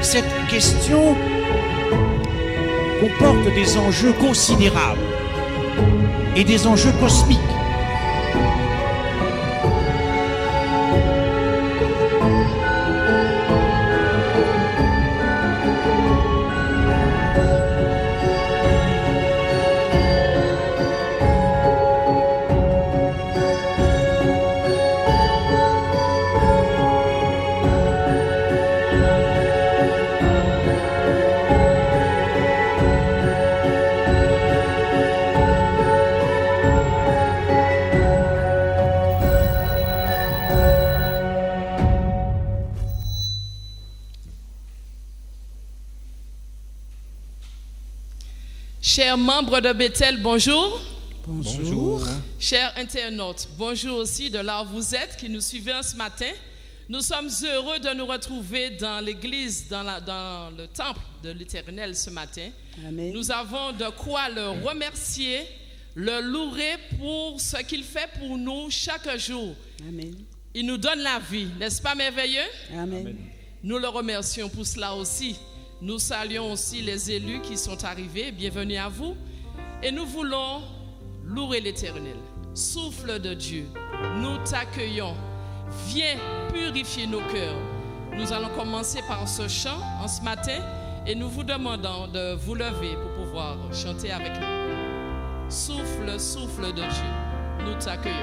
Cette question comporte des enjeux considérables et des enjeux cosmiques. Chers membres de Bethel, bonjour. Bonjour. Chers internautes, bonjour aussi de là où vous êtes, qui nous suivez ce matin. Nous sommes heureux de nous retrouver dans l'église, dans le temple de l'Éternel ce matin. Amen. Nous avons de quoi le remercier, le louer pour ce qu'il fait pour nous chaque jour. Amen. Il nous donne la vie, n'est-ce pas merveilleux? Amen. Nous le remercions pour cela aussi. Nous saluons aussi les élus qui sont arrivés. Bienvenue à vous. Et nous voulons louer l'Éternel. Souffle de Dieu, nous t'accueillons. Viens purifier nos cœurs. Nous allons commencer par ce chant en ce matin et nous vous demandons de vous lever pour pouvoir chanter avec nous. Souffle, souffle de Dieu, nous t'accueillons.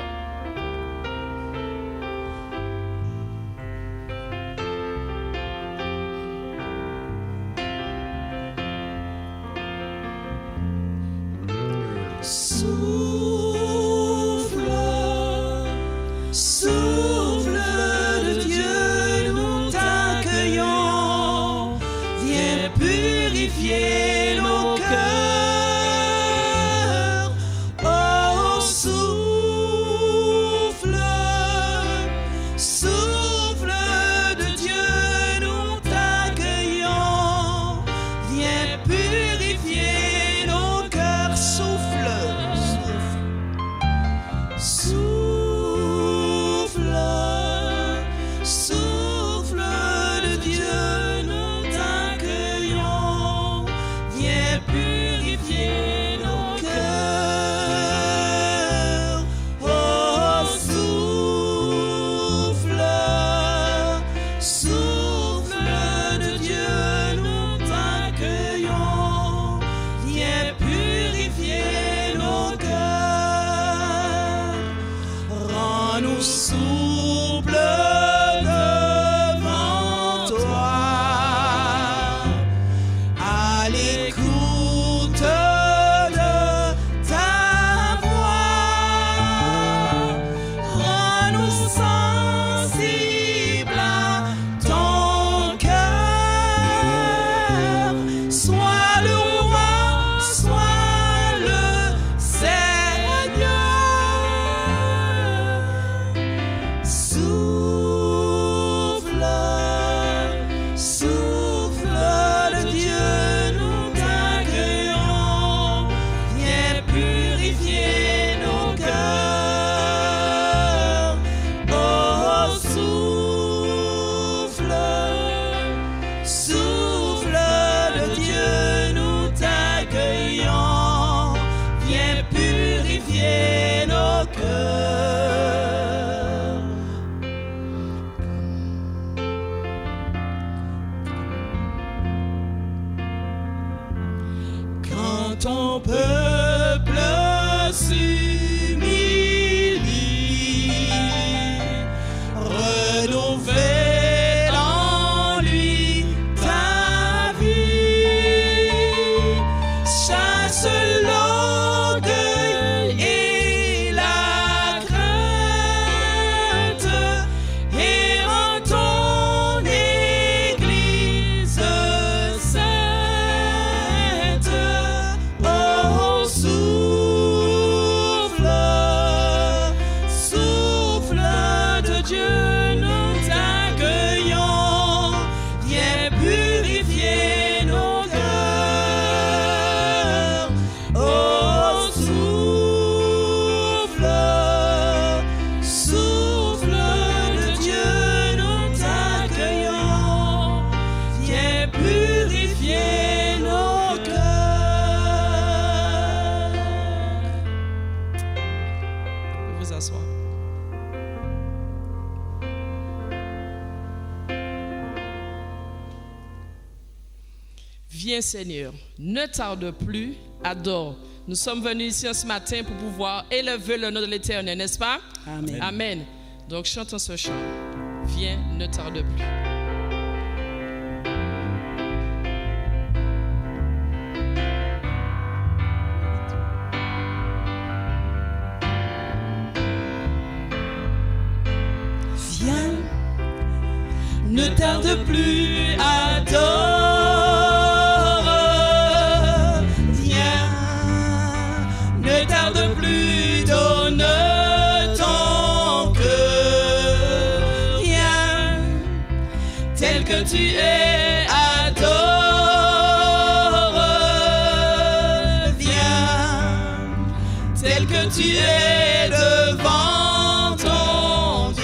Et la crainte et entend Viens Seigneur, ne tarde plus, adore. Nous sommes venus ici ce matin pour pouvoir élever le nom de l'Éternel, n'est-ce pas? Amen. Amen. Donc chantons ce chant. Viens, ne tarde plus. Viens, ne tarde plus, adore. Viens, ne tarde plus, donne ton cœur. Viens, tel que tu es, adore. Viens, tel que tu es devant ton Dieu.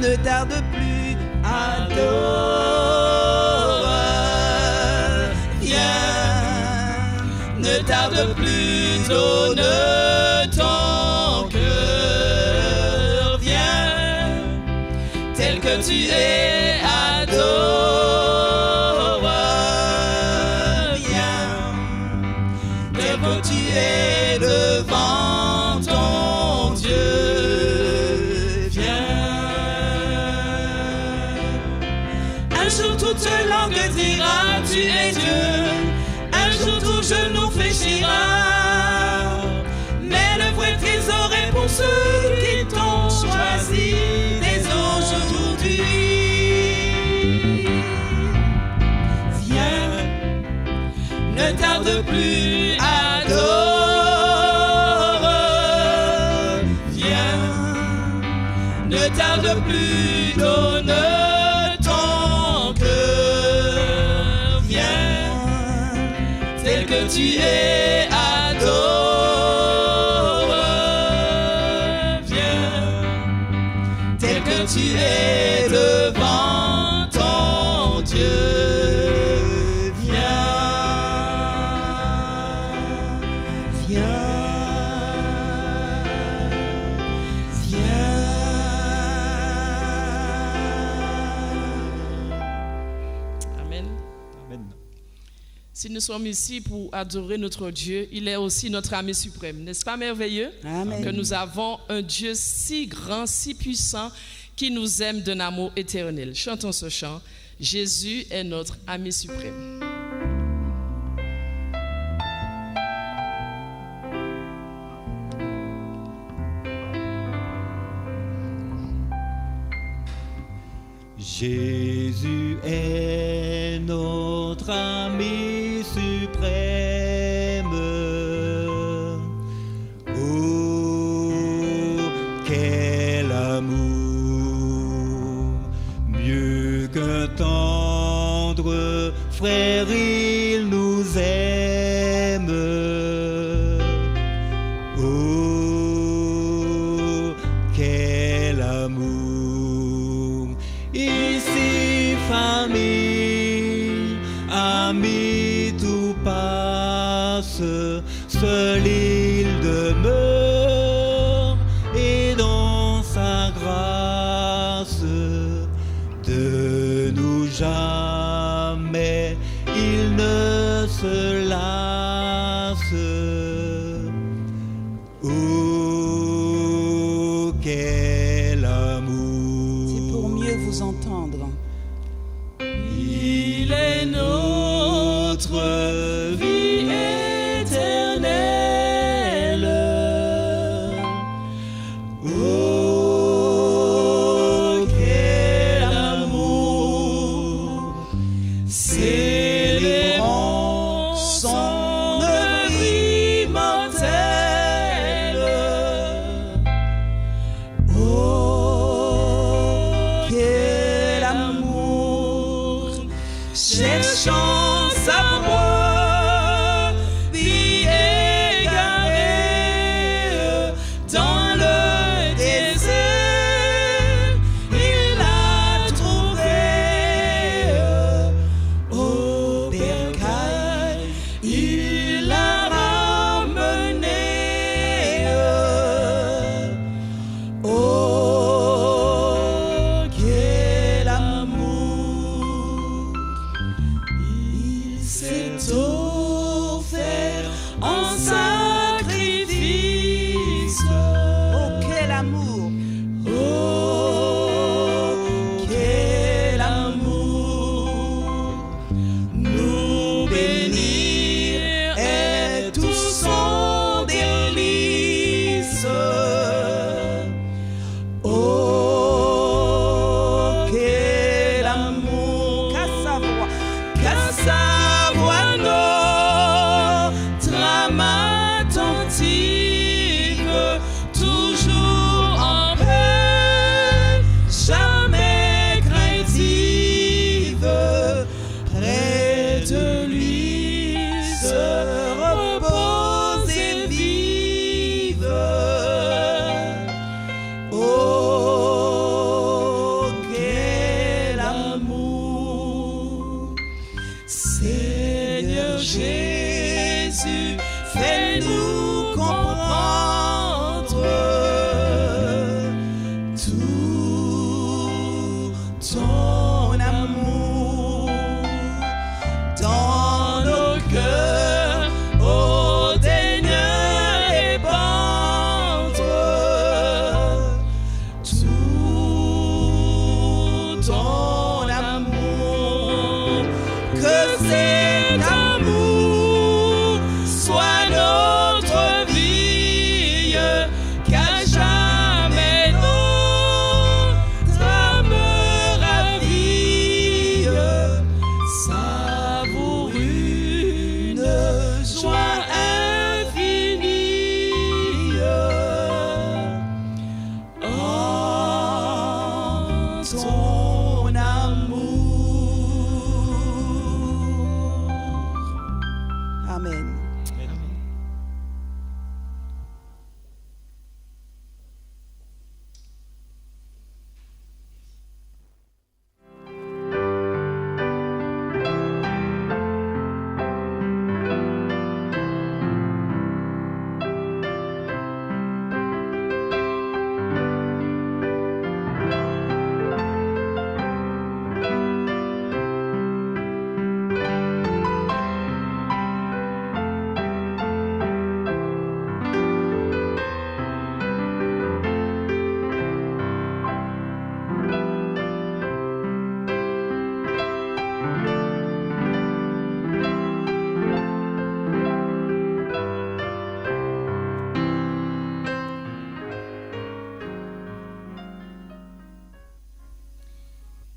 Ne tarde plus, adore. Viens, ne tarde plus, donne ton cœur. Viens, tel que tu es, adore. Viens, tel que tu es devant ton Dieu. Un jour toute langue dira tu es Dieu. Un jour tout genou fléchira. Mais le vrai trésor est pour ceux qui t'ont choisi dès aujourd'hui. Viens, ne tarde plus, adore. Viens, ne tarde plus, donne que tu es, adore. Viens, tel que tu es devant ton Dieu. Viens, viens, viens. Amen. Amen. Si nous sommes ici pour adorer notre Dieu, il est aussi notre ami suprême. N'est-ce pas merveilleux? Amen. Que nous avons un Dieu si grand, si puissant, qui nous aime d'un amour éternel. Chantons ce chant. Jésus est notre ami suprême. Jésus est notre ami suprême. Oh, quel amour! Mieux qu'un tendre frère, il nous aime. Oh, quel amour! Ici, famille, amis, tout passe, seul il demeure, et dans sa grâce, de nous jamais, il ne se lasse. Oh, quel amour! C'est pour mieux vous entendre. Il est notre vie éternelle.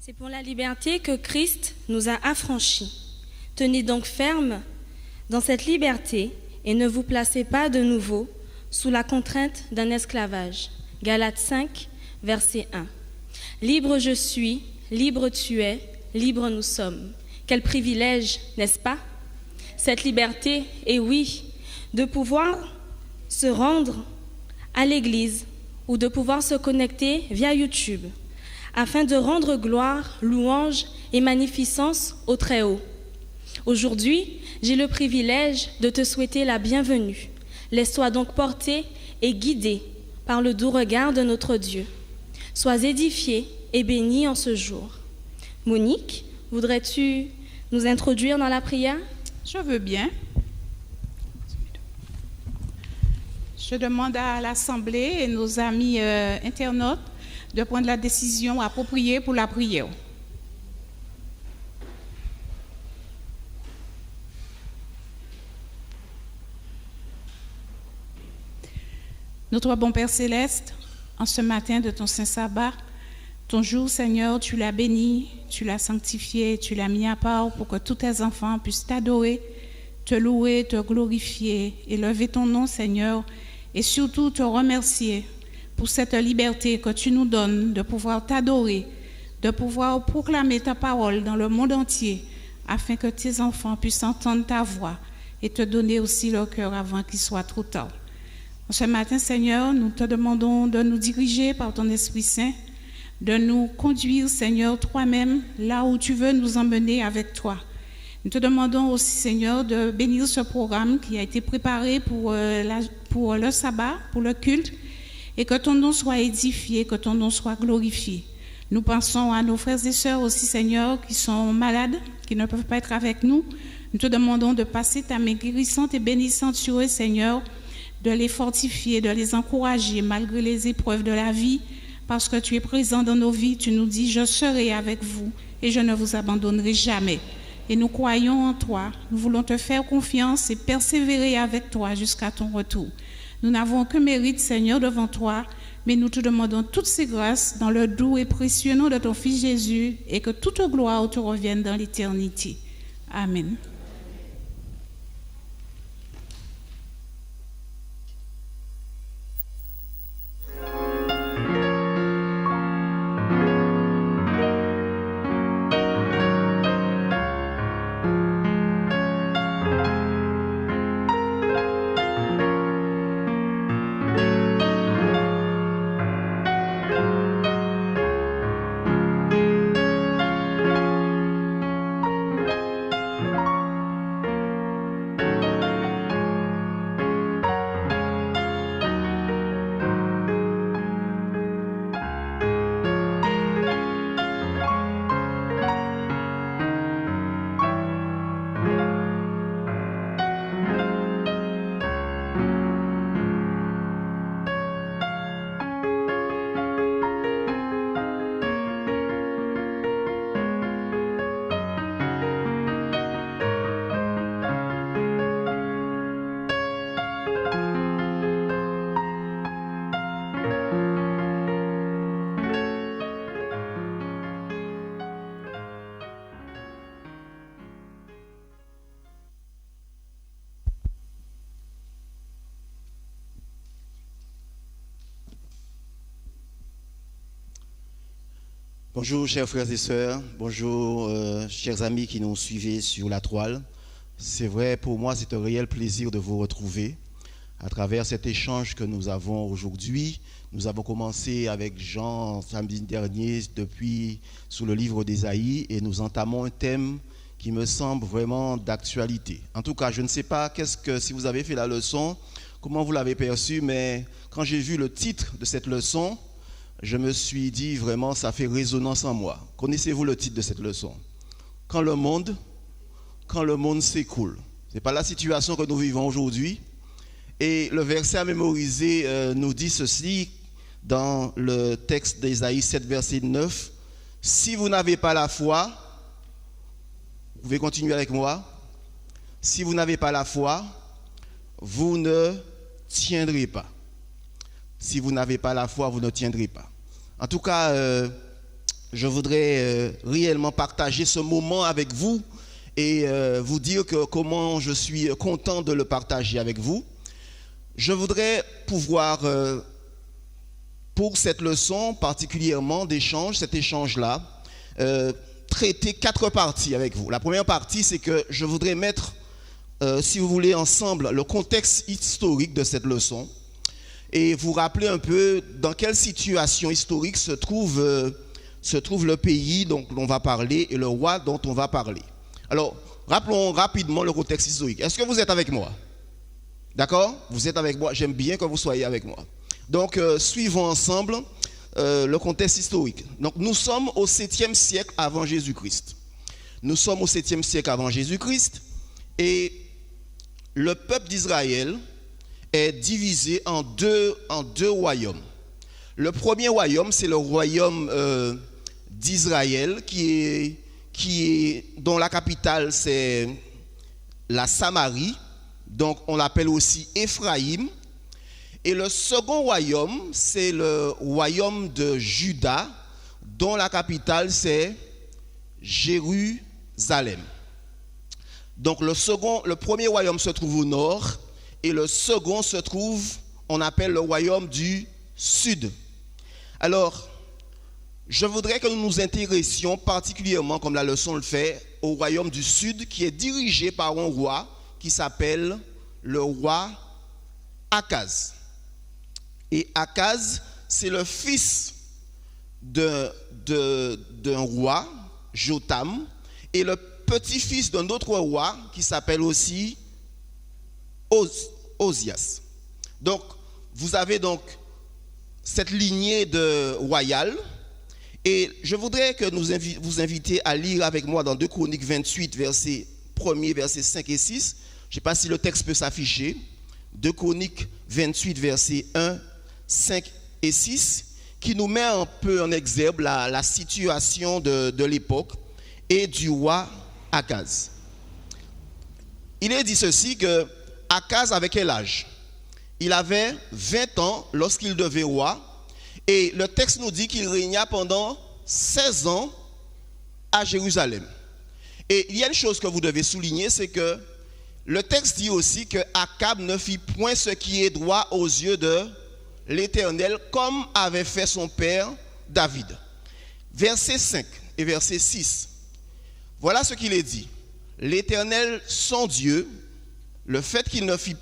C'est pour la liberté que Christ nous a affranchis. Tenez donc ferme dans cette liberté et ne vous placez pas de nouveau sous la contrainte d'un esclavage. Galates 5, verset 1. Libre je suis, libre tu es, libre nous sommes. Quel privilège, n'est-ce pas? Cette liberté, et oui, de pouvoir se rendre à l'église ou de pouvoir se connecter via YouTube afin de rendre gloire, louange et magnificence au Très-Haut. Aujourd'hui, j'ai le privilège de te souhaiter la bienvenue. Laisse-toi donc porter et guider par le doux regard de notre Dieu. Sois édifié et béni en ce jour. Monique, voudrais-tu nous introduire dans la prière? Je veux bien. Je demande à l'Assemblée et nos amis internautes de prendre la décision appropriée pour la prière. Notre bon Père Céleste, en ce matin de ton Saint Sabbat, ton jour, Seigneur, tu l'as béni, tu l'as sanctifié, tu l'as mis à part pour que tous tes enfants puissent t'adorer, te louer, te glorifier, élever ton nom, Seigneur, et surtout te remercier pour cette liberté que tu nous donnes de pouvoir t'adorer, de pouvoir proclamer ta parole dans le monde entier, afin que tes enfants puissent entendre ta voix et te donner aussi leur cœur avant qu'il soit trop tard. Ce matin, Seigneur, nous te demandons de nous diriger par ton Esprit Saint, de nous conduire, Seigneur, toi-même, là où tu veux nous emmener avec toi. Nous te demandons aussi, Seigneur, de bénir ce programme qui a été préparé pour le sabbat, pour le culte, et que ton nom soit édifié, que ton nom soit glorifié. Nous pensons à nos frères et sœurs aussi, Seigneur, qui sont malades, qui ne peuvent pas être avec nous. Nous te demandons de passer ta main guérissante et bénissante sur eux, Seigneur, de les fortifier, de les encourager malgré les épreuves de la vie, parce que tu es présent dans nos vies. Tu nous dis, je serai avec vous et je ne vous abandonnerai jamais. Et nous croyons en toi. Nous voulons te faire confiance et persévérer avec toi jusqu'à ton retour. Nous n'avons aucun mérite, Seigneur, devant toi, mais nous te demandons toutes ces grâces dans le doux et précieux nom de ton Fils Jésus, et que toute gloire te revienne dans l'éternité. Amen. Bonjour chers frères et sœurs, bonjour chers amis qui nous suivez sur la toile. C'est vrai, pour moi c'est un réel plaisir de vous retrouver à travers cet échange que nous avons aujourd'hui. Nous avons commencé avec Jean samedi dernier depuis sous le livre d'Ésaïe et nous entamons un thème qui me semble vraiment d'actualité. En tout cas, je ne sais pas si vous avez fait la leçon, comment vous l'avez perçu, mais quand j'ai vu le titre de cette leçon, je me suis dit vraiment, ça fait résonance en moi. Connaissez-vous le titre de cette leçon? Quand le monde s'écoule. Ce n'est pas la situation que nous vivons aujourd'hui. Et le verset à mémoriser nous dit ceci dans le texte d'Ésaïe 7, verset 9. Si vous n'avez pas la foi, vous pouvez continuer avec moi. Si vous n'avez pas la foi, vous ne tiendrez pas. Si vous n'avez pas la foi, vous ne tiendrez pas. En tout cas, je voudrais réellement partager ce moment avec vous et vous dire comment je suis content de le partager avec vous. Je voudrais pouvoir, pour cette leçon particulièrement d'échange, cet échange-là, traiter 4 parties avec vous. La première partie, c'est que je voudrais mettre, si vous voulez, ensemble le contexte historique de cette leçon et vous rappeler un peu dans quelle situation historique se trouve le pays dont on va parler et le roi dont on va parler. Alors, rappelons rapidement le contexte historique. Est-ce que vous êtes avec moi? D'accord? Vous êtes avec moi? J'aime bien que vous soyez avec moi. Donc, suivons ensemble le contexte historique. Donc, nous sommes au 7e siècle avant Jésus-Christ. Nous sommes au 7e siècle avant Jésus-Christ et le peuple d'Israël est divisé en deux royaumes. Le premier royaume, c'est le royaume d'Israël dont la capitale c'est la Samarie, donc on l'appelle aussi Éphraïm. Et le second royaume, c'est le royaume de Juda, dont la capitale c'est Jérusalem. Donc le premier royaume se trouve au nord et le second se trouve, on appelle le royaume du sud. Alors, je voudrais que nous nous intéressions particulièrement, comme la leçon le fait, au royaume du sud qui est dirigé par un roi qui s'appelle le roi Akaz. Et Akaz, c'est le fils d'un roi, Jotam, et le petit-fils d'un autre roi qui s'appelle aussi Osias. Donc, vous avez donc cette lignée royale. Et je voudrais que vous inviter à lire avec moi dans 2 Chroniques 28, versets 1er, versets 5 et 6. Je ne sais pas si le texte peut s'afficher. 2 Chroniques 28, versets 1, 5 et 6, qui nous met un peu en exergue la situation de l'époque et du roi Akaz. Il est dit ceci que Akaz avait quel âge? Il avait 20 ans lorsqu'il devint roi. Et le texte nous dit qu'il régna pendant 16 ans à Jérusalem. Et il y a une chose que vous devez souligner, c'est que le texte dit aussi que Akab ne fit point ce qui est droit aux yeux de l'Éternel, comme avait fait son père David. Verset 5 et verset 6. Voilà ce qu'il est dit. L'Éternel, son Dieu, le fait qu'il ne fit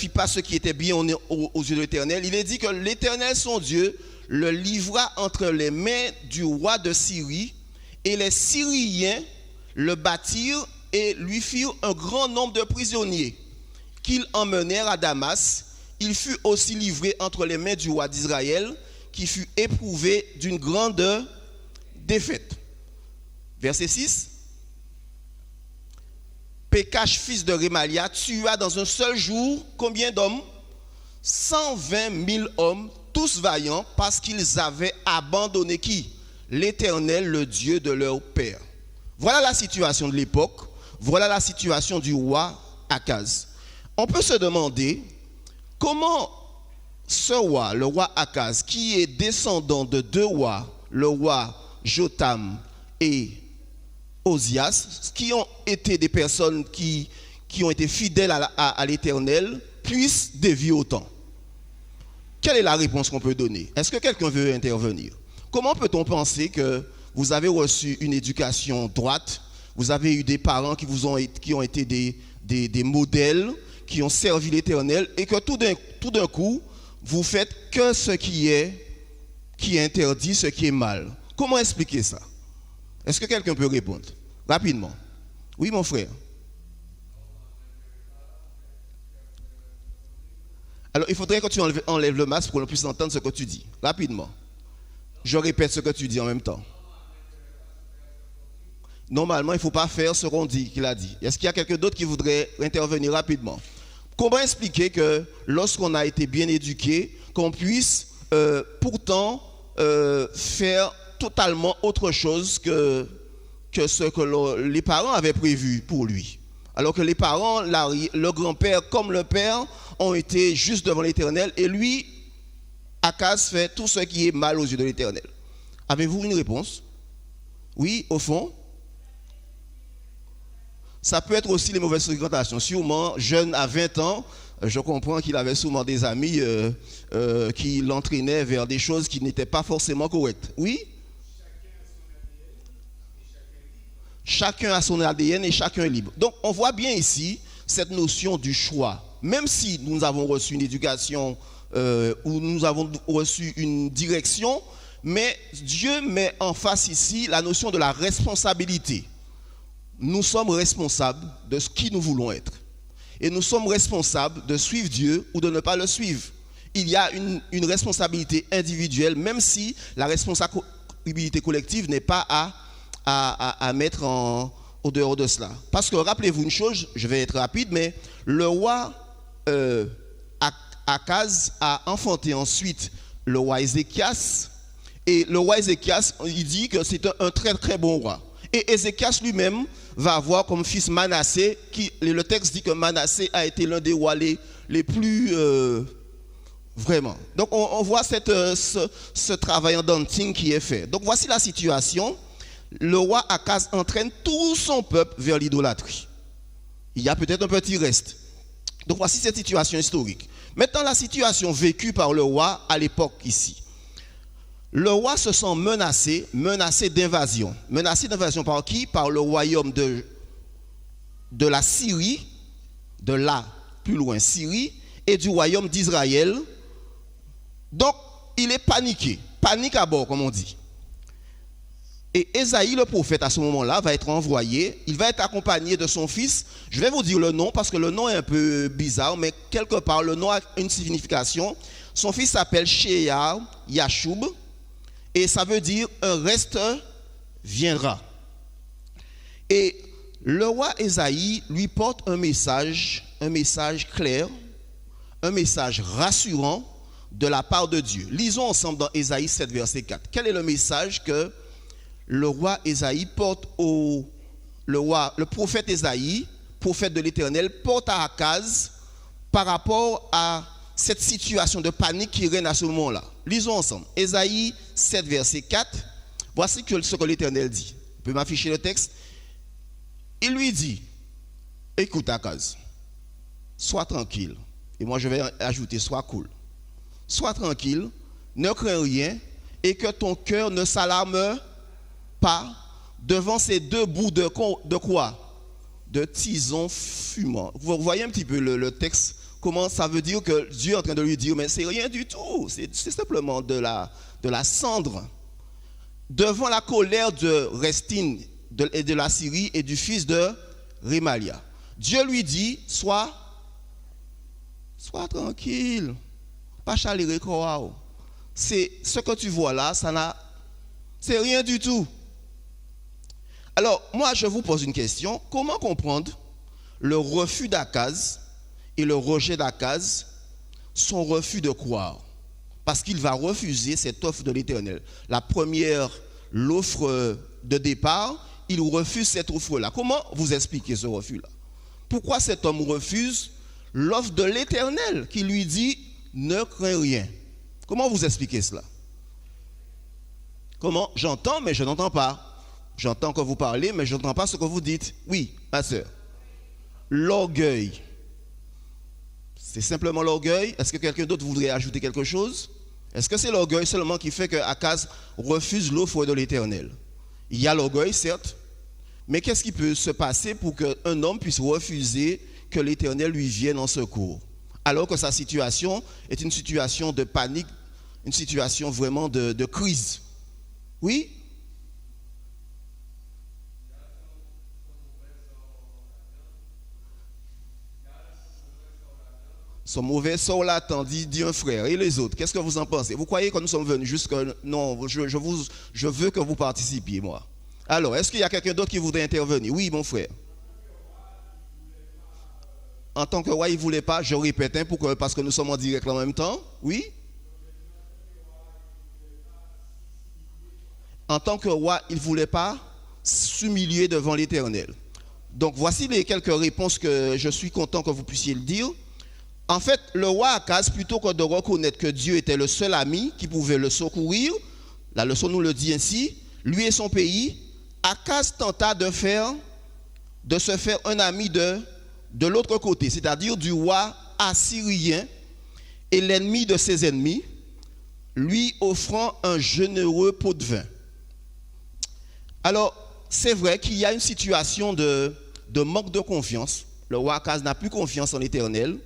pas ce qui était bien aux yeux de l'Éternel. Il est dit que l'Éternel, son Dieu, le livra entre les mains du roi de Syrie, et les Syriens le battirent et lui firent un grand nombre de prisonniers qu'ils emmenèrent à Damas. Il fut aussi livré entre les mains du roi d'Israël, qui fut éprouvé d'une grande défaite. Verset 6. Pécache, fils de Rémalia, tua dans un seul jour combien d'hommes? 120 000 hommes, tous vaillants, parce qu'ils avaient abandonné qui? L'Éternel, le Dieu de leur père. Voilà la situation de l'époque. Voilà la situation du roi Akaz. On peut se demander comment ce roi, le roi Akaz, qui est descendant de 2 rois, le roi Jotam et Osias, qui ont été des personnes qui ont été fidèles à l'Éternel, puissent dévier autant. Quelle est la réponse qu'on peut donner? Est-ce que quelqu'un veut intervenir? Comment peut-on penser que vous avez reçu une éducation droite, vous avez eu des parents qui ont été des modèles, qui ont servi l'Éternel, et que tout d'un coup, vous faites que ce qui est interdit, ce qui est mal? Comment expliquer ça? Est-ce que quelqu'un peut répondre? Rapidement. Oui, mon frère. Alors, il faudrait que tu enlèves le masque pour qu'on puisse entendre ce que tu dis. Rapidement. Je répète ce que tu dis en même temps. Normalement, il ne faut pas faire ce qu'on dit, qu'il a dit. Est-ce qu'il y a quelqu'un d'autre qui voudrait intervenir rapidement? Comment expliquer que lorsqu'on a été bien éduqué, qu'on puisse pourtant faire totalement autre chose que ce que les parents avaient prévu pour lui. Alors que les parents, le grand-père comme le père, ont été juste devant l'Éternel et lui Akaz fait tout ce qui est mal aux yeux de l'Éternel. Avez-vous une réponse? Oui, au fond. Ça peut être aussi les mauvaises fréquentations. Sûrement, jeune à 20 ans, je comprends qu'il avait souvent des amis qui l'entraînaient vers des choses qui n'étaient pas forcément correctes. Oui? Chacun a son ADN et chacun est libre. Donc, on voit bien ici cette notion du choix. Même si nous avons reçu une éducation ou nous avons reçu une direction, mais Dieu met en face ici la notion de la responsabilité. Nous sommes responsables de ce qui nous voulons être. Et nous sommes responsables de suivre Dieu ou de ne pas le suivre. Il y a une responsabilité individuelle, même si la responsabilité collective n'est pas à mettre au dehors de cela. Parce que rappelez-vous une chose, je vais être rapide, mais le roi Akaz a enfanté ensuite le roi Ézéchias. Et le roi Ézéchias, il dit que c'est un très très bon roi. Et Ézéchias lui-même va avoir comme fils Manassé, le texte dit que Manassé a été l'un des rois les plus... vraiment. Donc on voit ce travail en dancing qui est fait. Donc voici la situation. Le roi Akaz entraîne tout son peuple vers l'idolâtrie. Il y a peut-être un petit reste. Donc voici cette situation historique. Maintenant la situation vécue par le roi à l'époque ici. Le roi se sent menacé d'invasion. Menacé d'invasion par qui? Par le royaume de la Syrie, de là, plus loin, Syrie, et du royaume d'Israël. Donc, il est paniqué. Panique à bord, comme on dit. Et Ésaïe, le prophète, à ce moment-là, va être envoyé. Il va être accompagné de son fils. Je vais vous dire le nom, parce que le nom est un peu bizarre, mais quelque part, le nom a une signification. Son fils s'appelle Shear Yashub. Et ça veut dire un reste viendra. Et le roi Ésaïe lui porte un message clair, un message rassurant de la part de Dieu. Lisons ensemble dans Ésaïe 7, verset 4. Quel est le message que le roi Ésaïe porte le prophète Ésaïe, prophète de l'Éternel, porte à Akaz par rapport à cette situation de panique qui règne à ce moment-là? Lisons ensemble. Ésaïe 7, verset 4. Voici ce que l'Éternel dit. Vous pouvez m'afficher le texte. Il lui dit, écoute Akaz, sois tranquille. Et moi je vais ajouter, sois cool. Sois tranquille, ne crains rien, et que ton cœur ne s'alarme pas devant ces deux bouts de quoi? De tison fumant. Vous voyez un petit peu le texte? Comment ça veut dire que Dieu est en train de lui dire, mais c'est rien du tout, c'est simplement de la cendre. Devant la colère de Restin et de la Syrie et du fils de Rémalia. Dieu lui dit, sois tranquille, pas chaler quoi. C'est ce que tu vois là, c'est rien du tout. Alors, moi je vous pose une question, comment comprendre le refus d'Akaz et le rejet d'Akaz, son refus de croire? Parce qu'il va refuser cette offre de l'Éternel. La première, l'offre de départ, il refuse cette offre-là. Comment vous expliquez ce refus-là? Pourquoi cet homme refuse l'offre de l'Éternel qui lui dit « ne crains rien ». Comment vous expliquez cela? Comment? J'entends, mais je n'entends pas. J'entends que vous parlez, mais je n'entends pas ce que vous dites. Oui, ma sœur. L'orgueil. C'est simplement l'orgueil. Est-ce que quelqu'un d'autre voudrait ajouter quelque chose? Est-ce que c'est l'orgueil seulement qui fait que Akaz refuse l'offre de l'Éternel? Il y a l'orgueil, certes, mais qu'est-ce qui peut se passer pour qu'un homme puisse refuser que l'Éternel lui vienne en secours, alors que sa situation est une situation de panique, une situation vraiment de crise? Oui? Son mauvais sort l'attend, dit un frère. Et les autres, qu'est-ce que vous en pensez? Vous croyez que nous sommes venus juste que... Non, je veux que vous participiez, moi. Alors, est-ce qu'il y a quelqu'un d'autre qui voudrait intervenir? Oui, mon frère. En tant que roi, il ne voulait pas, je répète, parce que nous sommes en direct en même temps. Oui? En tant que roi, il ne voulait pas s'humilier devant l'Éternel. Donc, voici les quelques réponses que je suis content que vous puissiez le dire. En fait, le roi Akaz, plutôt que de reconnaître que Dieu était le seul ami qui pouvait le secourir, la leçon nous le dit ainsi, lui et son pays, Akaz tenta de se faire un ami de l'autre côté, c'est-à-dire du roi assyrien et l'ennemi de ses ennemis, lui offrant un généreux pot de vin. Alors, c'est vrai qu'il y a une situation de manque de confiance. Le roi Akaz n'a plus confiance en l'Éternel.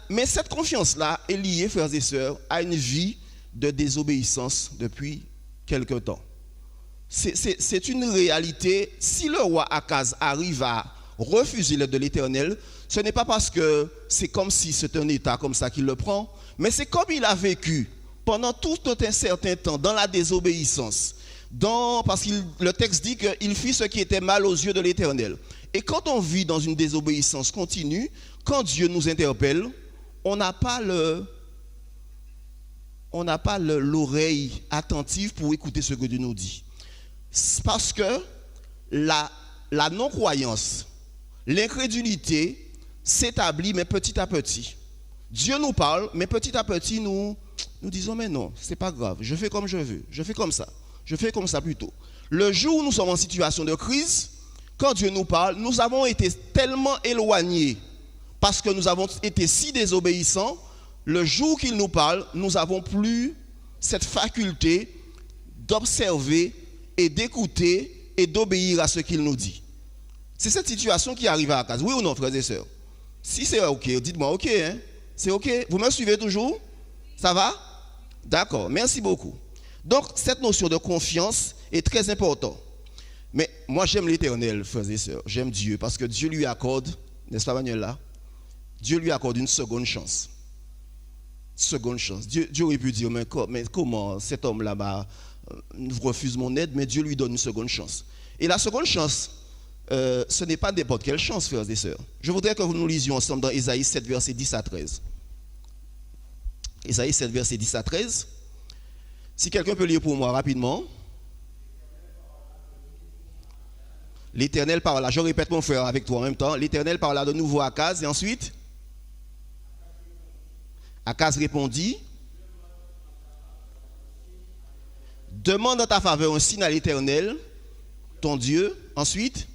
Mais cette confiance-là est liée, frères et sœurs, à une vie de désobéissance depuis quelque temps. C'est une réalité. Si le roi Akaz arrive à refuser l'aide de l'Éternel, ce n'est pas parce que c'est comme si c'était un état comme ça qu'il le prend, mais c'est comme il a vécu pendant tout un certain temps dans la désobéissance. Parce que le texte dit qu'il fit ce qui était mal aux yeux de l'Éternel. Et quand on vit dans une désobéissance continue, quand Dieu nous interpelle, on n'a pas l'oreille attentive pour écouter ce que Dieu nous dit. Parce que la non-croyance, l'incrédulité s'établit, mais petit à petit. Dieu nous parle, mais petit à petit, nous disons, mais non, c'est pas grave, je fais comme je veux, je fais comme ça. Je fais comme ça plutôt. Le jour où nous sommes en situation de crise, quand Dieu nous parle, nous avons été tellement éloignés parce que nous avons été si désobéissants. Le jour qu'il nous parle, nous n'avons plus cette faculté d'observer et d'écouter et d'obéir à ce qu'il nous dit. C'est cette situation qui arrive à Akaz. Oui ou non, frères et sœurs? Si c'est OK, dites-moi OK. Hein? C'est OK? Vous me suivez toujours? Ça va? D'accord, merci beaucoup. Donc, cette notion de confiance est très importante. Mais moi, j'aime l'Éternel, frères et sœurs. J'aime Dieu parce que Dieu lui accorde, n'est-ce pas, Manuela? Dieu lui accorde une seconde chance. Seconde chance. Dieu aurait pu dire, mais comment cet homme-là refuse mon aide, mais Dieu lui donne une seconde chance. Et la seconde chance, ce n'est pas n'importe quelle chance, frères et sœurs. Je voudrais que nous lisions ensemble dans Ésaïe 7, versets 10 à 13. Ésaïe 7, versets 10 à 13. Si quelqu'un peut lire pour moi rapidement. L'Éternel parla, je répète mon frère avec toi en même temps. L'Éternel parla de nouveau à Akaz et ensuite Akaz répondit, demande en ta faveur un signe à l'Éternel, ton Dieu. Ensuite,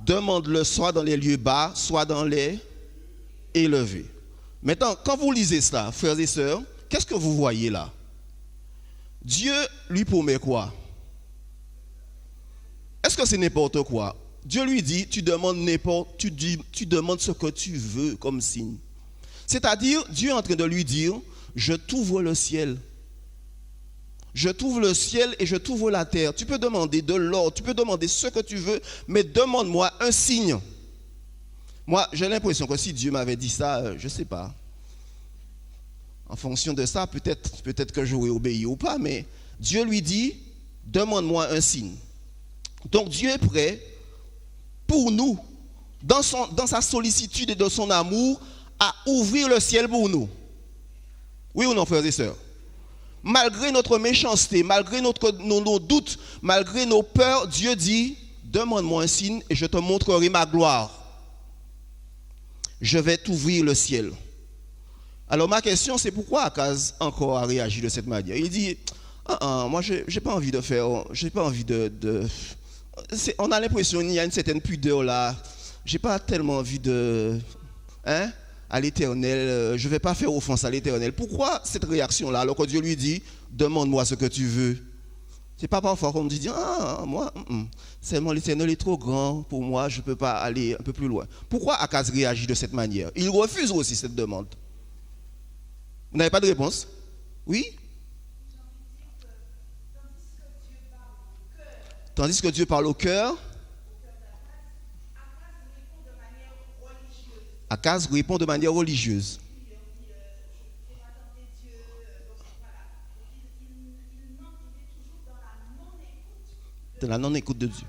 demande-le soit dans les lieux bas, soit dans les élevés. Maintenant, quand vous lisez cela, frères et sœurs, qu'est-ce que vous voyez là? Dieu lui promet quoi? Est-ce que c'est n'importe quoi? Dieu lui dit, tu demandes ce que tu veux comme signe. C'est-à-dire, Dieu est en train de lui dire, je t'ouvre le ciel. Je t'ouvre le ciel et je t'ouvre la terre. Tu peux demander de l'or, tu peux demander ce que tu veux, mais demande-moi un signe. Moi, j'ai l'impression que si Dieu m'avait dit ça, je ne sais pas. En fonction de ça, peut-être que j'aurais obéi ou pas, mais Dieu lui dit, demande-moi un signe. Donc Dieu est prêt pour nous, dans sa sollicitude et de son amour, à ouvrir le ciel pour nous. Oui ou non, frères et sœurs? Malgré notre méchanceté, malgré nos doutes, malgré nos peurs, Dieu dit, demande-moi un signe et je te montrerai ma gloire. Je vais t'ouvrir le ciel. Alors ma question, c'est pourquoi Akaz encore a réagi de cette manière? Il dit, moi j'ai pas envie de faire, on a l'impression qu'il y a une certaine pudeur là. J'ai pas tellement envie à l'Éternel, je vais pas faire offense à l'Éternel. Pourquoi cette réaction là alors que Dieu lui dit, demande-moi ce que tu veux? C'est pas parfois qu'on me dit, moi, seulement l'Éternel est trop grand pour moi, je peux pas aller un peu plus loin. Pourquoi Akaz réagit de cette manière? Il refuse aussi cette demande. Vous n'avez pas de réponse? Oui? Tandis que Dieu parle au cœur, Akaz répond de manière religieuse. De la non-écoute de Dieu.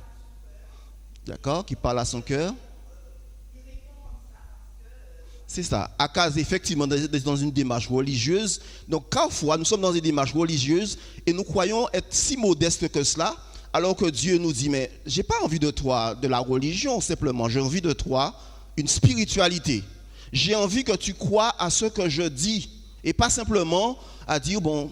D'accord? Qui parle à son cœur. C'est ça. Akaz, effectivement, dans une démarche religieuse. Donc, parfois, nous sommes dans une démarche religieuse et nous croyons être si modestes que cela, alors que Dieu nous dit, mais j'ai pas envie de toi, de la religion, simplement. J'ai envie de toi, une spiritualité. J'ai envie que tu crois à ce que je dis et pas simplement à dire, bon,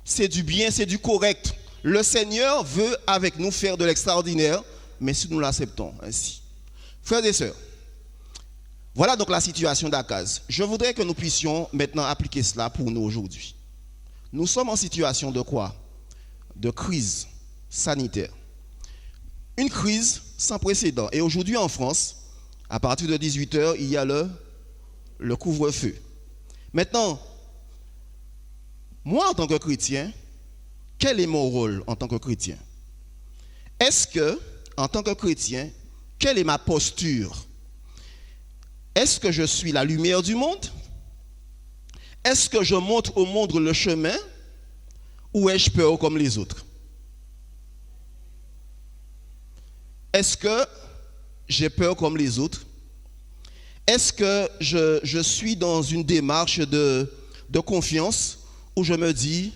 c'est du bien, c'est du correct. Le Seigneur veut avec nous faire de l'extraordinaire, mais si nous l'acceptons ainsi. Frères et sœurs, voilà donc la situation d'Akaz. Je voudrais que nous puissions maintenant appliquer cela pour nous aujourd'hui. Nous sommes en situation de quoi? De crise sanitaire. Une crise sans précédent. Et aujourd'hui en France, à partir de 18h, il y a le couvre-feu. Maintenant, moi en tant que chrétien, quel est mon rôle en tant que chrétien? Est-ce que, en tant que chrétien, quelle est ma posture? Est-ce que je suis la lumière du monde? Est-ce que je montre au monde le chemin? Ou ai-je peur comme les autres? Est-ce que j'ai peur comme les autres? Est-ce que je suis dans une démarche de confiance où je me dis,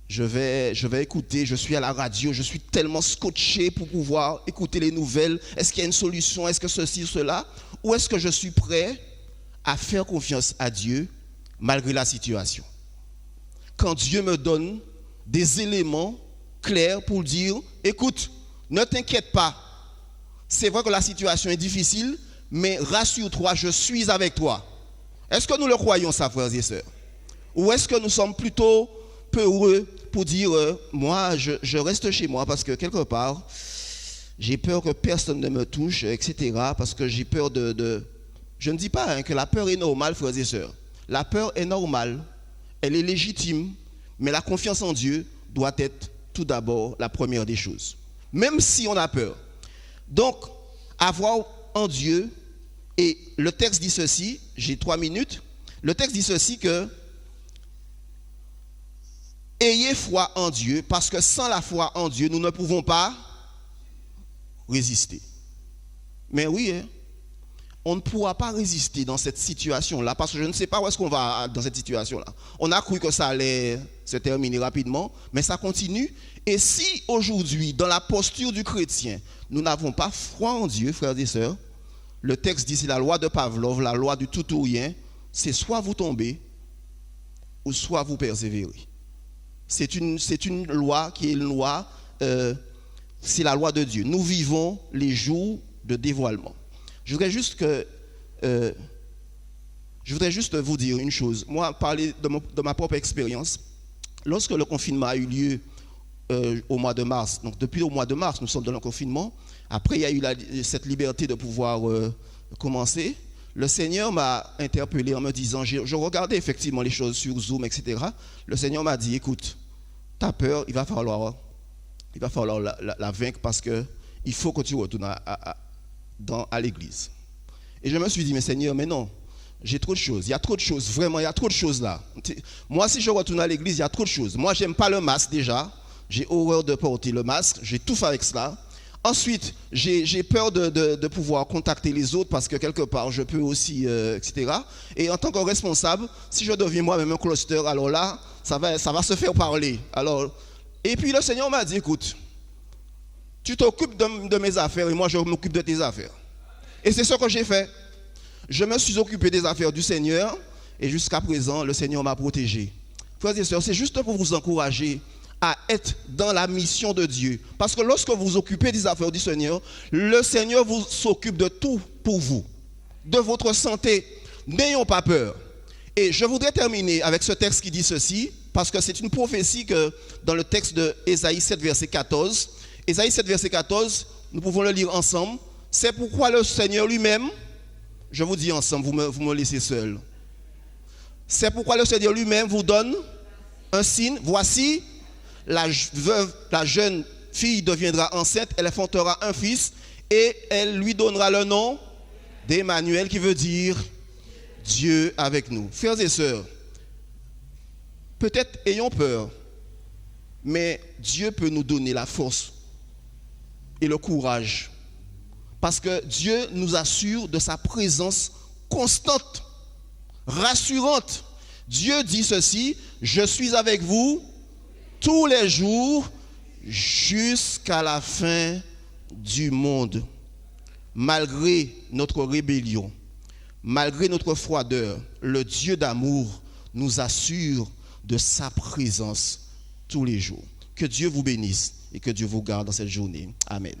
je vais écouter, je suis à la radio, je suis tellement scotché pour pouvoir écouter les nouvelles. Est-ce qu'il y a une solution? Est-ce que ceci, cela? Ou est-ce que je suis prêt à faire confiance à Dieu malgré la situation? Quand Dieu me donne des éléments clairs pour dire, écoute, ne t'inquiète pas. C'est vrai que la situation est difficile, mais rassure-toi, je suis avec toi. Est-ce que nous le croyons ça, frères et sœurs? Ou est-ce que nous sommes plutôt peureux pour dire, moi, je reste chez moi parce que quelque part, j'ai peur que personne ne me touche, etc. Parce que j'ai peur de... Je ne dis pas que la peur est normale, frères et sœurs. La peur est normale, elle est légitime, mais la confiance en Dieu doit être tout d'abord la première des choses. Même si on a peur. Donc, avoir en Dieu, et le texte dit ceci, j'ai 3 minutes, le texte dit ceci que ayez foi en Dieu, parce que sans la foi en Dieu, nous ne pouvons pas résister. Mais oui, on ne pourra pas résister dans cette situation-là, parce que je ne sais pas où est-ce qu'on va dans cette situation-là. On a cru que ça allait se terminer rapidement, mais ça continue. Et si aujourd'hui, dans la posture du chrétien, nous n'avons pas foi en Dieu, frères et sœurs, le texte dit, c'est la loi de Pavlov, la loi du tout ou rien, c'est soit vous tombez, ou soit vous persévérez. C'est une loi qui est une loi, c'est la loi de Dieu. Nous vivons les jours de dévoilement. Je voudrais juste vous dire une chose. Moi, parler de ma propre expérience. Lorsque le confinement a eu lieu au mois de mars, donc depuis le mois de mars, nous sommes dans le confinement. Après, il y a eu cette liberté de pouvoir commencer. Le Seigneur m'a interpellé en me disant, je regardais effectivement les choses sur Zoom, etc. Le Seigneur m'a dit, écoute, ta peur, il va falloir la vaincre parce qu'il faut que tu retournes à l'église. Et je me suis dit, mais Seigneur, mais non, j'ai trop de choses. Il y a trop de choses, vraiment, il y a trop de choses là. Moi, si je retourne à l'église, il y a trop de choses. Moi, j'aime pas le masque déjà. J'ai horreur de porter le masque. J'étouffe avec cela. Ensuite, j'ai peur de pouvoir contacter les autres parce que quelque part, je peux aussi, etc. Et en tant que responsable, si je deviens moi-même un cluster, alors là, ça va se faire parler. Alors, et puis le Seigneur m'a dit, écoute, tu t'occupes de mes affaires et moi, je m'occupe de tes affaires. Et c'est ce que j'ai fait. Je me suis occupé des affaires du Seigneur et jusqu'à présent, le Seigneur m'a protégé. Frères et sœurs, c'est juste pour vous encourager à être dans la mission de Dieu. Parce que lorsque vous vous occupez des affaires du Seigneur, le Seigneur vous s'occupe de tout pour vous, de votre santé. N'ayons pas peur. Et je voudrais terminer avec ce texte qui dit ceci, parce que c'est une prophétie que dans le texte de Ésaïe 7, verset 14, Ésaïe 7, verset 14, nous pouvons le lire ensemble. C'est pourquoi le Seigneur lui-même, je vous dis ensemble, vous me laissez seul. C'est pourquoi le Seigneur lui-même vous donne un signe. Voici, la jeune fille deviendra enceinte, elle enfantera un fils et elle lui donnera le nom d'Emmanuel qui veut dire Dieu avec nous. Frères et sœurs, peut-être ayons peur, mais Dieu peut nous donner la force et le courage. Parce que Dieu nous assure de sa présence constante, rassurante. Dieu dit ceci, je suis avec vous tous les jours jusqu'à la fin du monde. malgré notre rébellion, malgré notre froideur, le Dieu d'amour nous assure de sa présence tous les jours. Que Dieu vous bénisse et que Dieu vous garde dans cette journée. Amen.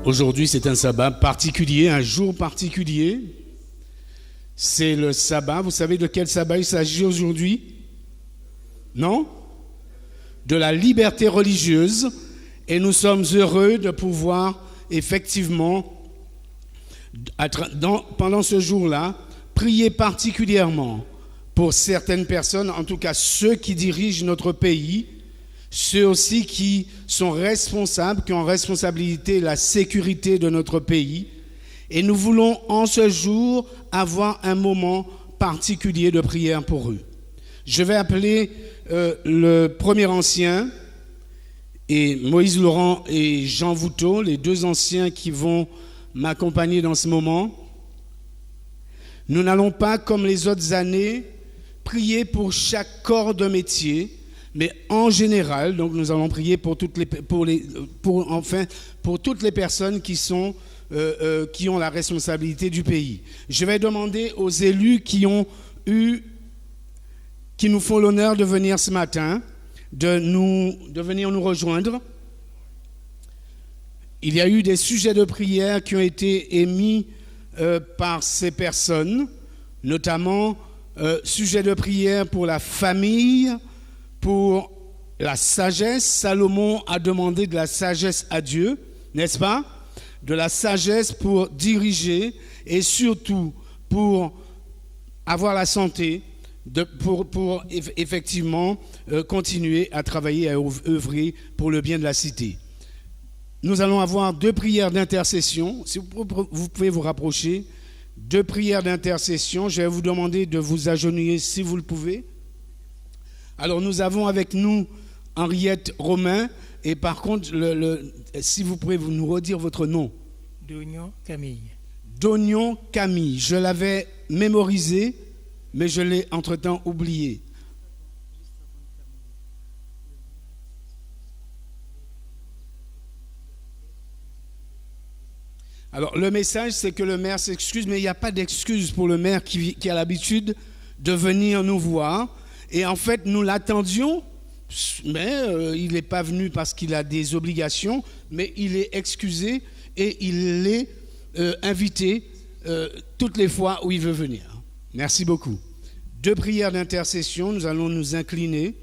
Aujourd'hui, c'est un sabbat particulier, un jour particulier. C'est le sabbat. Vous savez de quel sabbat il s'agit aujourd'hui? Non? De la liberté religieuse. Et nous sommes heureux de pouvoir effectivement, pendant ce jour-là, prier particulièrement pour certaines personnes, en tout cas ceux qui dirigent notre pays, ceux aussi qui sont responsables, qui ont en responsabilité la sécurité de notre pays. Et nous voulons en ce jour avoir un moment particulier de prière pour eux. Je vais appeler le premier ancien, et Moïse Laurent et Jean Vouteau, les deux anciens qui vont m'accompagner dans ce moment. Nous n'allons pas, comme les autres années, prier pour chaque corps de métier, mais en général, donc nous allons prier pour toutes les personnes qui ont la responsabilité du pays. Je vais demander aux élus qui nous font l'honneur de venir ce matin, de venir nous rejoindre. Il y a eu des sujets de prière qui ont été émis par ces personnes, notamment sujet de prière pour la famille, pour la sagesse. Salomon a demandé de la sagesse à Dieu, n'est-ce pas? De la sagesse pour diriger et surtout pour avoir la santé, pour effectivement continuer à travailler, à œuvrer pour le bien de la cité. Nous allons avoir 2 prières d'intercession. Si vous pouvez vous rapprocher, 2 prières d'intercession. Je vais vous demander de vous agenouiller si vous le pouvez. Alors nous avons avec nous Henriette Romain, et par contre, si vous pouvez nous redire votre nom. Dognon Camille. Dognon Camille. Je l'avais mémorisé, mais je l'ai entre-temps oublié. Alors le message, c'est que le maire s'excuse, mais il n'y a pas d'excuse pour le maire qui a l'habitude de venir nous voir. Et en fait, nous l'attendions, mais il n'est pas venu parce qu'il a des obligations, mais il est excusé et il est invité toutes les fois où il veut venir. Merci beaucoup. 2 prières d'intercession, nous allons nous incliner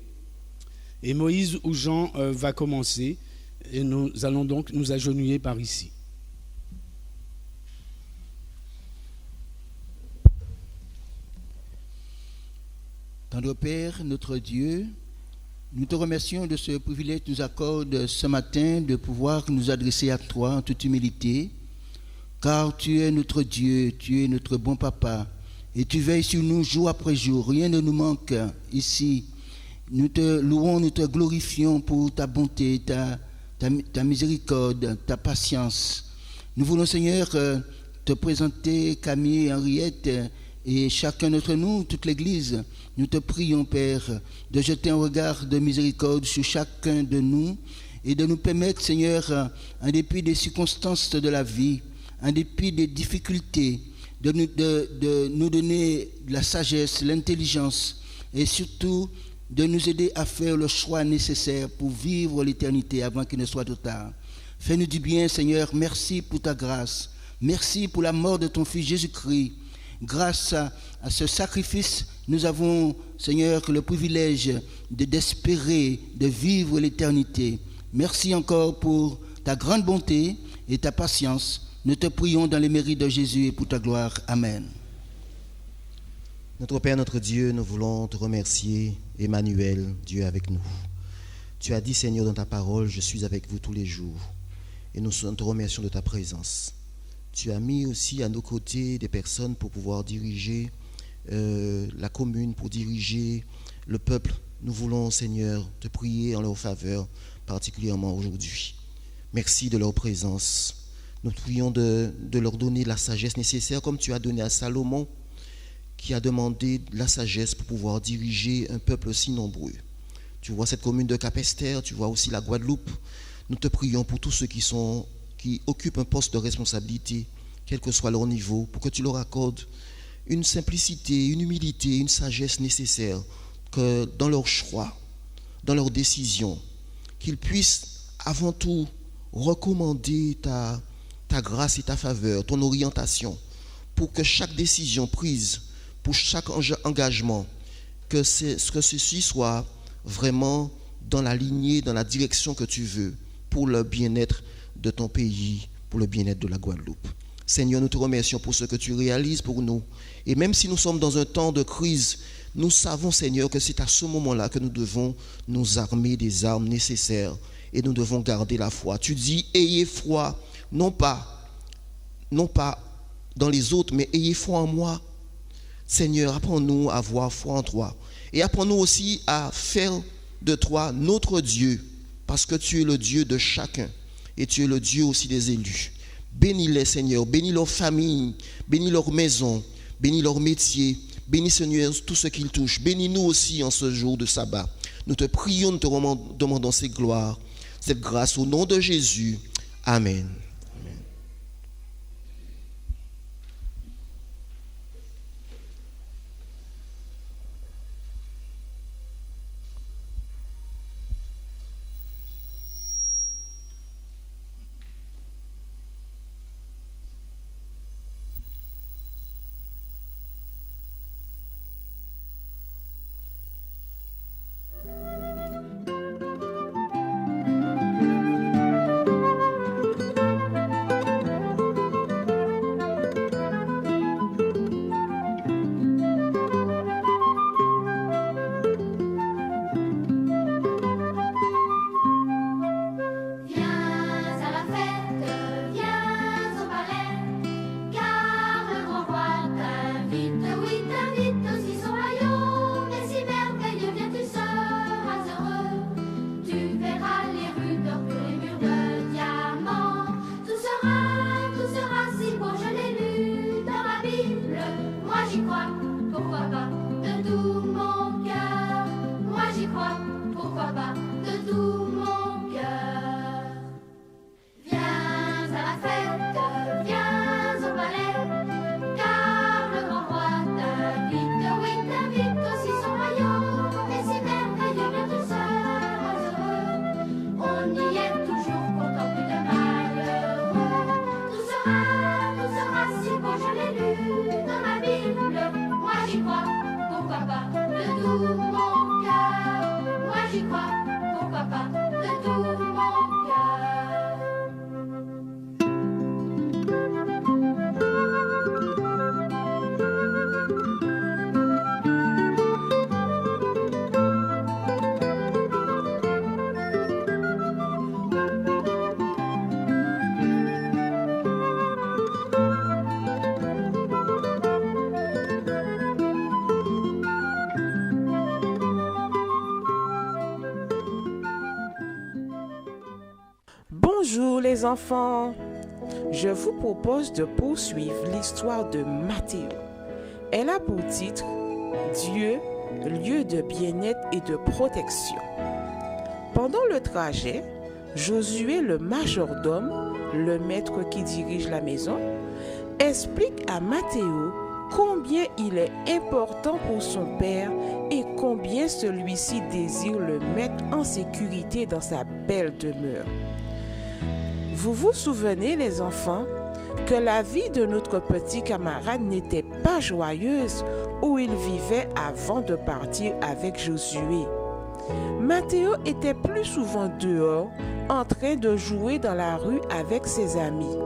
et Moïse ou Jean va commencer et nous allons donc nous agenouiller par ici. Tendre Père, notre Dieu, nous te remercions de ce privilège que tu nous accordes ce matin de pouvoir nous adresser à toi en toute humilité, car tu es notre Dieu, tu es notre bon papa, et tu veilles sur nous jour après jour. Rien ne nous manque ici. Nous te louons, nous te glorifions pour ta bonté, ta miséricorde, ta patience. Nous voulons, Seigneur, te présenter Camille et Henriette, et chacun d'entre nous, toute l'Église. Nous te prions, Père, de jeter un regard de miséricorde sur chacun de nous et de nous permettre, Seigneur, en dépit des circonstances de la vie, en dépit des difficultés, de nous donner la sagesse, l'intelligence et surtout de nous aider à faire le choix nécessaire pour vivre l'éternité avant qu'il ne soit trop tard. Fais-nous du bien, Seigneur. Merci pour ta grâce. Merci pour la mort de ton Fils Jésus-Christ. Grâce à ce sacrifice, nous avons, Seigneur, le privilège d'espérer, de vivre l'éternité. Merci encore pour ta grande bonté et ta patience. Nous te prions dans les mérites de Jésus et pour ta gloire. Amen. Notre Père, notre Dieu, nous voulons te remercier, Emmanuel, Dieu avec nous. Tu as dit, Seigneur, dans ta parole, je suis avec vous tous les jours. Et nous te remercions de ta présence. Tu as mis aussi à nos côtés des personnes pour pouvoir diriger la commune, pour diriger le peuple. Nous voulons, Seigneur, te prier en leur faveur, particulièrement aujourd'hui. Merci de leur présence. Nous prions de leur donner la sagesse nécessaire, comme tu as donné à Salomon, qui a demandé la sagesse pour pouvoir diriger un peuple aussi nombreux. Tu vois cette commune de Capesterre, tu vois aussi la Guadeloupe. Nous te prions pour tous ceux qui occupent un poste de responsabilité, quel que soit leur niveau, pour que tu leur accordes une simplicité, une humilité, une sagesse nécessaire, que dans leurs choix, dans leurs décisions, qu'ils puissent avant tout recommander ta grâce et ta faveur, ton orientation, pour que chaque décision prise, pour chaque engagement, que ceci soit vraiment dans la lignée, dans la direction que tu veux, pour le bien-être de ton pays, pour le bien-être de la Guadeloupe. Seigneur, nous te remercions pour ce que tu réalises pour nous. Et même si nous sommes dans un temps de crise, nous savons, Seigneur, que c'est à ce moment-là que nous devons nous armer des armes nécessaires et nous devons garder la foi. Tu dis, ayez foi, non pas dans les autres, mais ayez foi en moi. Seigneur, apprends-nous à avoir foi en toi. Et apprends-nous aussi à faire de toi notre Dieu, parce que tu es le Dieu de chacun et tu es le Dieu aussi des élus. Bénis-les, Seigneur, bénis leur famille, bénis leur maison, bénis leur métier, bénis, Seigneur, tout ce qu'ils touchent. Bénis-nous aussi en ce jour de sabbat. Nous te prions, nous te demandons ces gloires, cette grâce au nom de Jésus. Amen. Bonjour les enfants, je vous propose de poursuivre l'histoire de Matthéo. Elle a pour titre Dieu, lieu de bien-être et de protection. Pendant le trajet, Josué, le majordome, le maître qui dirige la maison, explique à Matthéo combien il est important pour son père et combien celui-ci désire le mettre en sécurité dans sa belle demeure. Vous vous souvenez, les enfants, que la vie de notre petit camarade n'était pas joyeuse où il vivait avant de partir avec Josué. Matthéo était plus souvent dehors en train de jouer dans la rue avec ses amis.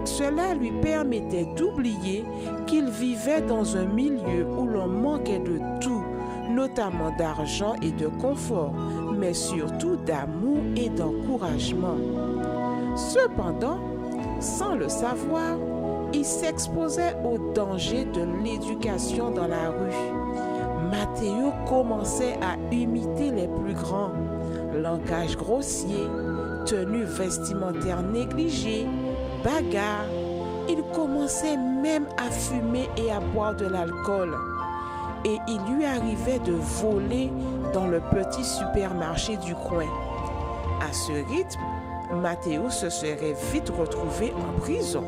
Cela lui permettait d'oublier qu'il vivait dans un milieu où l'on manquait de tout, notamment d'argent et de confort, mais surtout d'amour et d'encouragement. Cependant, sans le savoir, il s'exposait aux dangers de l'éducation dans la rue. Matteo commençait à imiter les plus grands. Langage grossier, tenue vestimentaire négligée, bagarre. Il commençait même à fumer et à boire de l'alcool. Et il lui arrivait de voler dans le petit supermarché du coin. À ce rythme, Matteo se serait vite retrouvé en prison.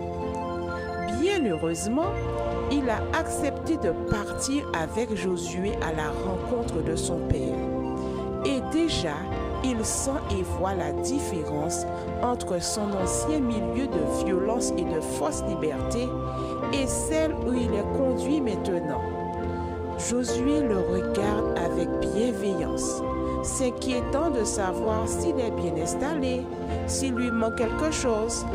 Bien heureusement, il a accepté de partir avec Josué à la rencontre de son père. Et déjà, il sent et voit la différence entre son ancien milieu de violence et de fausse liberté et celle où il est conduit maintenant. Josué le regarde avec bienveillance, s'inquiétant de savoir s'il est bien installé, s'il lui manque quelque chose.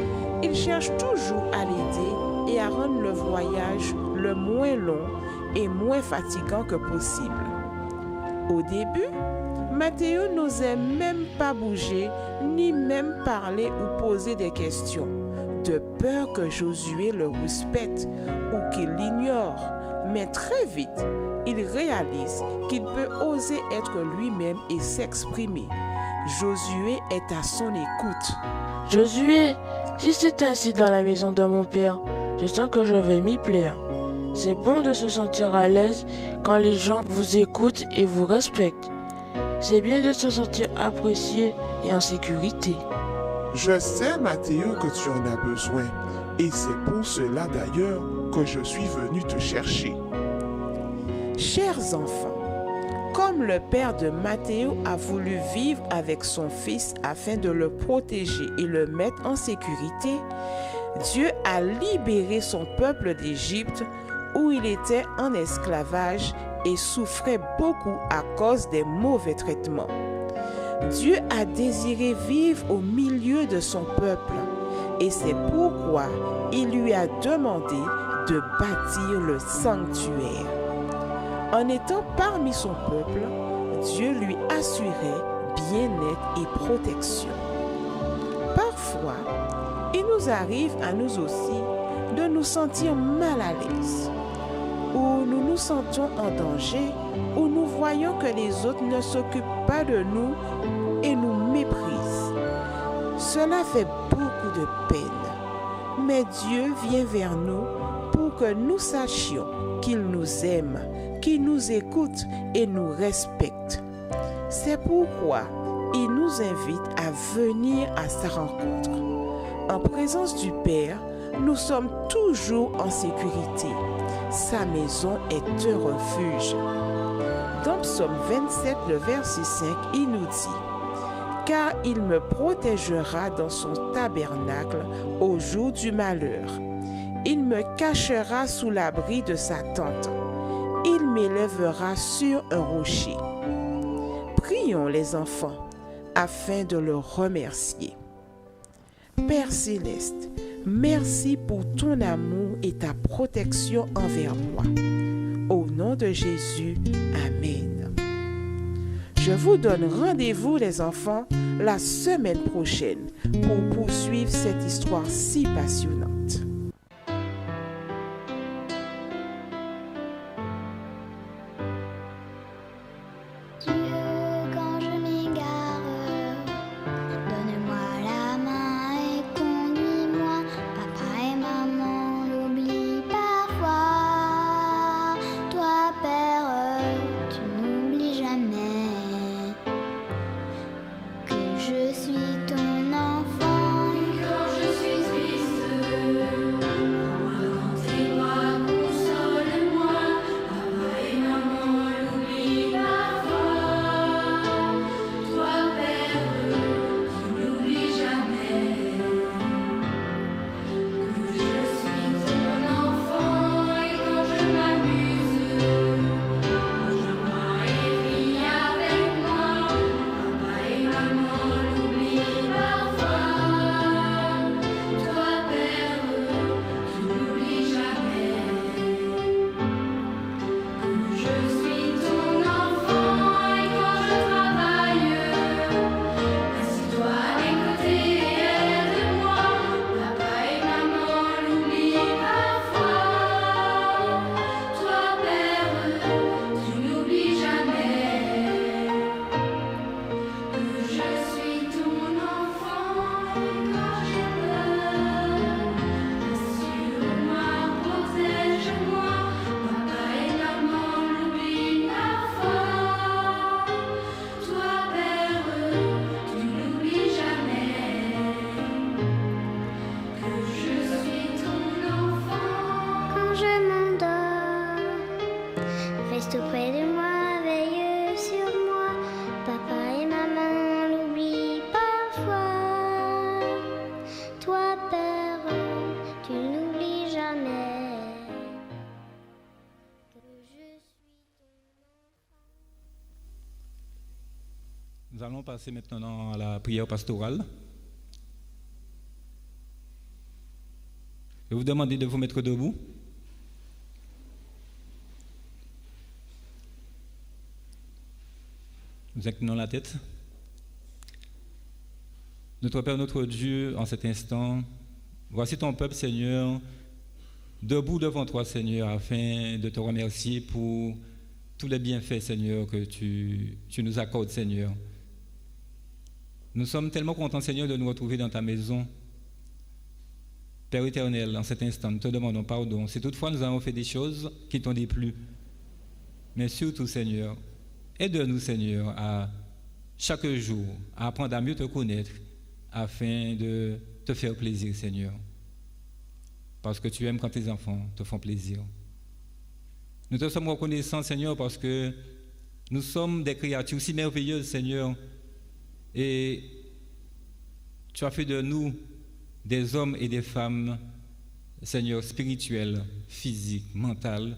Il cherche toujours à l'aider et à rendre le voyage le moins long et moins fatigant que possible. Au début, Matteo n'osait même pas bouger, ni même parler ou poser des questions, de peur que Josué le rouspète ou qu'il l'ignore. Mais très vite, il réalise qu'il peut oser être lui-même et s'exprimer. Josué est à son écoute. Josué, si c'est ainsi dans la maison de mon père, je sens que je vais m'y plaire. C'est bon de se sentir à l'aise quand les gens vous écoutent et vous respectent. C'est bien de se sentir apprécié et en sécurité. Je sais, Matteo, que tu en as besoin. Et c'est pour cela d'ailleurs que je suis venu te chercher. Chers enfants, comme le père de Matteo a voulu vivre avec son fils afin de le protéger et le mettre en sécurité, Dieu a libéré son peuple d'Égypte où il était en esclavage et souffrait beaucoup à cause des mauvais traitements. Dieu a désiré vivre au milieu de son peuple et c'est pourquoi il lui a demandé de bâtir le sanctuaire. En étant parmi son peuple, Dieu lui assurait bien-être et protection. Parfois, il nous arrive à nous aussi de nous sentir mal à l'aise, où nous nous sentons en danger, où nous voyons que les autres ne s'occupent pas de nous et nous méprisent. Cela fait beaucoup de peine, mais Dieu vient vers nous pour que nous sachions qu'il nous aime, qu'il nous écoute et nous respecte. C'est pourquoi il nous invite à venir à sa rencontre. En présence du Père, nous sommes toujours en sécurité. Sa maison est un refuge. Dans Psaume 27, le verset 5, il nous dit « Car il me protégera dans son tabernacle au jour du malheur. Il me cachera sous l'abri de sa tente. Il m'élèvera sur un rocher. » Prions les enfants afin de le remercier. Père céleste, merci pour ton amour et ta protection envers moi. Au nom de Jésus, Amen. Je vous donne rendez-vous les enfants la semaine prochaine pour poursuivre cette histoire si passionnante. Je suis ton enfant. Quand je suis triste, pas peur, tu n'oublies jamais que je suis ton enfant. Nous allons passer maintenant à la prière pastorale. Je vais vous demander de vous mettre debout. Nous inclinons la tête. Notre Père, notre Dieu, en cet instant, voici ton peuple, Seigneur, debout devant toi, Seigneur, afin de te remercier pour tous les bienfaits, Seigneur, que tu nous accordes, Seigneur. Nous sommes tellement contents, Seigneur, de nous retrouver dans ta maison. Père éternel, en cet instant, nous te demandons pardon. Si toutefois nous avons fait des choses qui t'ont déplu, mais surtout, Seigneur, aide-nous, Seigneur, à chaque jour, à apprendre à mieux te connaître, afin de te faire plaisir, Seigneur. Parce que tu aimes quand tes enfants te font plaisir. Nous te sommes reconnaissants, Seigneur, parce que nous sommes des créatures si merveilleuses, Seigneur, et tu as fait de nous des hommes et des femmes, Seigneur, spirituels, physiques, mentales,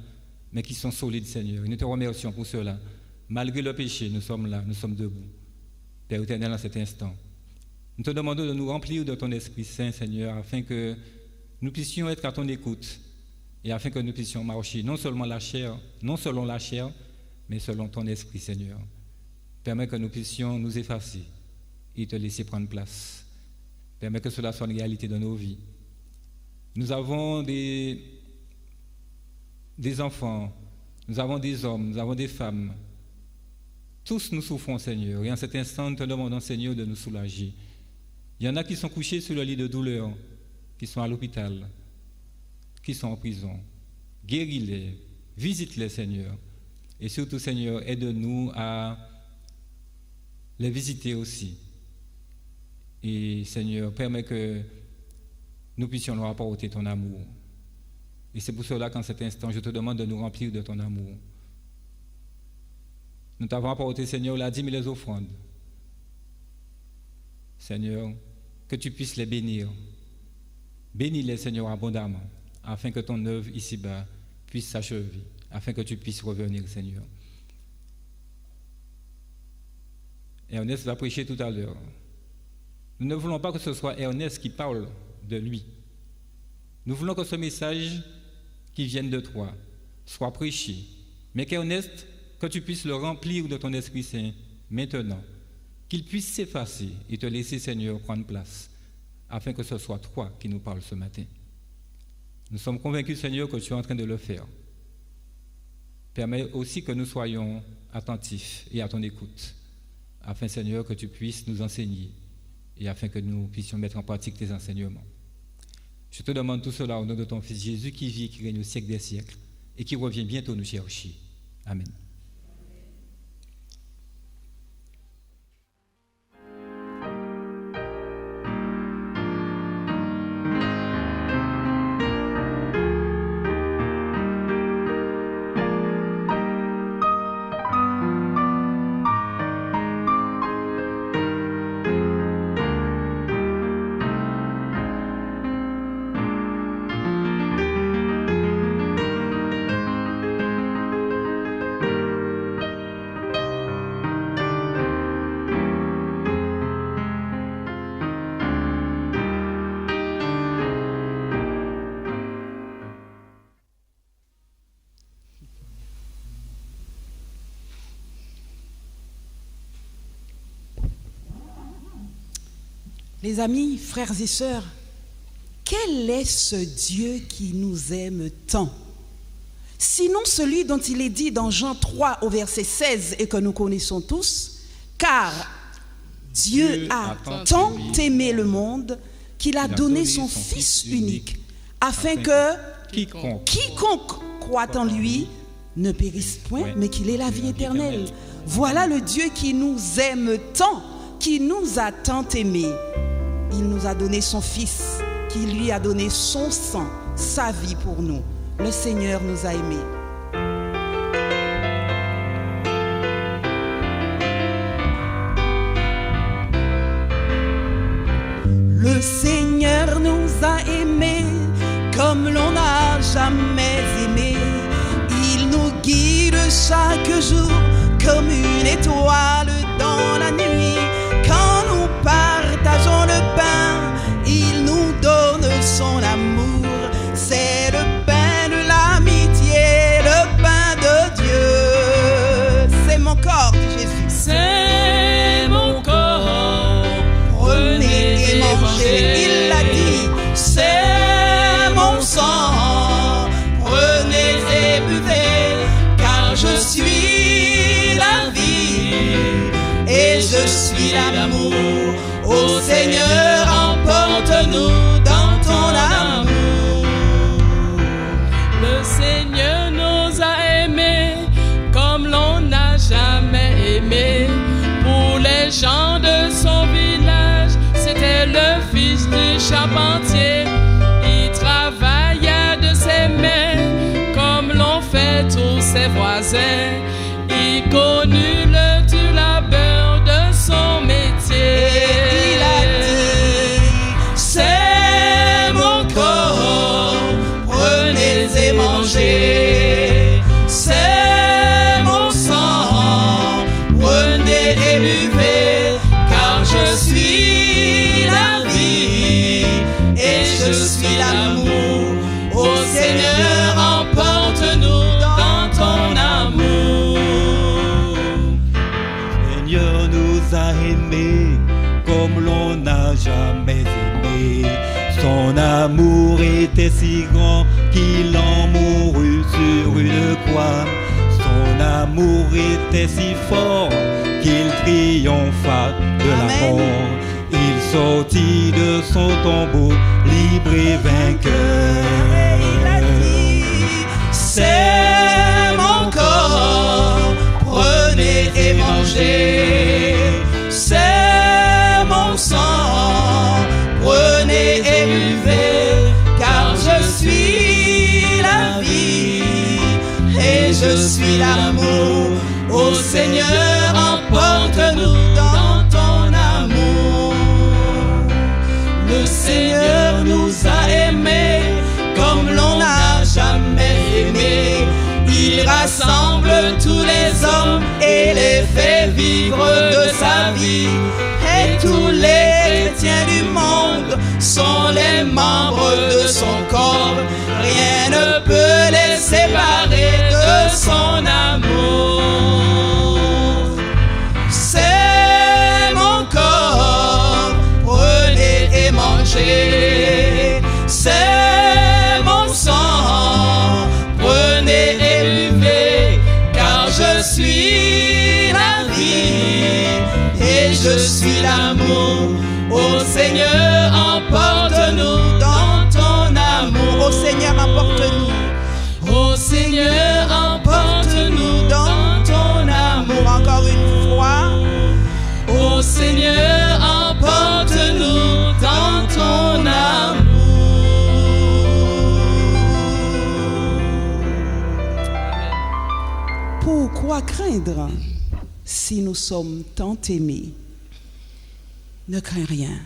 mais qui sont solides, Seigneur. Et nous te remercions pour cela. Malgré le péché, nous sommes là, nous sommes debout. Père éternel, en cet instant, nous te demandons de nous remplir de ton Esprit Saint, Seigneur, afin que nous puissions être à ton écoute et afin que nous puissions marcher non selon la chair, mais selon ton Esprit, Seigneur. Permets que nous puissions nous effacer et te laisser prendre place. Permets que cela soit une réalité dans nos vies. Nous avons des enfants, nous avons des hommes, nous avons des femmes. Tous nous souffrons, Seigneur. Et en cet instant, nous te demandons, Seigneur, de nous soulager. Il y en a qui sont couchés sur le lit de douleur, qui sont à l'hôpital, qui sont en prison. Guéris-les, visite-les, Seigneur. Et surtout, Seigneur, aide-nous à les visiter aussi. Et Seigneur, permets que nous puissions leur apporter ton amour. Et c'est pour cela qu'en cet instant, je te demande de nous remplir de ton amour. Nous t'avons apporté, Seigneur, la dîme et les offrandes. Seigneur, que tu puisses les bénir. Bénis-les, Seigneur, abondamment, afin que ton œuvre ici-bas puisse s'achever, afin que tu puisses revenir, Seigneur. Ernest va prêcher tout à l'heure. Nous ne voulons pas que ce soit Ernest qui parle de lui. Nous voulons que ce message qui vienne de toi soit prêché, mais qu'Ernest, que tu puisses le remplir de ton Esprit Saint maintenant, qu'il puisse s'effacer et te laisser, Seigneur, prendre place, afin que ce soit toi qui nous parles ce matin. Nous sommes convaincus, Seigneur, que tu es en train de le faire. Permets aussi que nous soyons attentifs et à ton écoute, afin, Seigneur, que tu puisses nous enseigner et afin que nous puissions mettre en pratique tes enseignements. Je te demande tout cela au nom de ton Fils Jésus qui vit et qui règne au siècle des siècles et qui revient bientôt nous chercher. Amen. Les amis, frères et sœurs, quel est ce Dieu qui nous aime tant? Sinon celui dont il est dit dans Jean 3 au verset 16 et que nous connaissons tous, car Dieu a tant aimé le monde qu'il a donné son Fils unique, afin que quiconque croit en lui ne périsse point, mais qu'il ait la vie éternelle. Voilà le Dieu qui nous aime tant, qui nous a tant aimés. Il nous a donné son Fils, qui lui a donné son sang, sa vie pour nous. Le Seigneur nous a aimés. Le Seigneur nous chaque jour comme une étoile dans la nuit. Quand nous partageons le pain, il nous donne son amour. C'est le pain de l'amitié, le pain de Dieu. C'est mon corps, dit Jésus. C'est mon corps. Prenez et mangez, il l'a dit. C'est mon sang. Prenez et buvez, car je suis la vie et je suis l'amour. Ô Seigneur, emporte-nous dans ton amour. Le Seigneur nous a aimés comme l'on n'a jamais aimé. Pour les gens de son village, c'était le fils du charpentier. Il travailla de ses mains comme l'ont fait tous ses voisins. Il connut le dur labeur de son métier. Il a dit, c'est mon corps, prenez et mangez. C'est mon sang, prenez et buvez, car je suis la vie et je suis l'amour. Ô Seigneur, emporte-nous dans ton amour. Seigneur nous a aimés comme l'on n'a jamais aimé. Son amour était si grand qu'il en mourut sur une croix. Son amour était si fort qu'il triompha de la mort. Il sortit de son tombeau libre et vainqueur. Il a dit, c'est mon corps, prenez et mangez. C'est mon sang, prenez et buvez, car je suis la vie et je suis l'amour. Ô Seigneur, emporte-nous dans ton amour. Le Seigneur nous a aimés comme l'on n'a jamais aimé. Il rassemble tous les hommes et les fait vivre de sa vie. Et tous les chrétiens du monde sont les membres de son corps. Rien ne peut les séparer de son amour. C'est mon corps, prenez et mangez. C'est mon sang, prenez et buvez, car je suis la vie et je suis l'amour. Ô Seigneur, emporte-nous dans ton amour. Ô Seigneur, emporte-nous. Ô Seigneur, emporte-nous dans ton amour. Encore une fois. Ô Seigneur, emporte-nous dans ton amour. Pourquoi craindre si nous sommes tant aimés? Ne crains rien,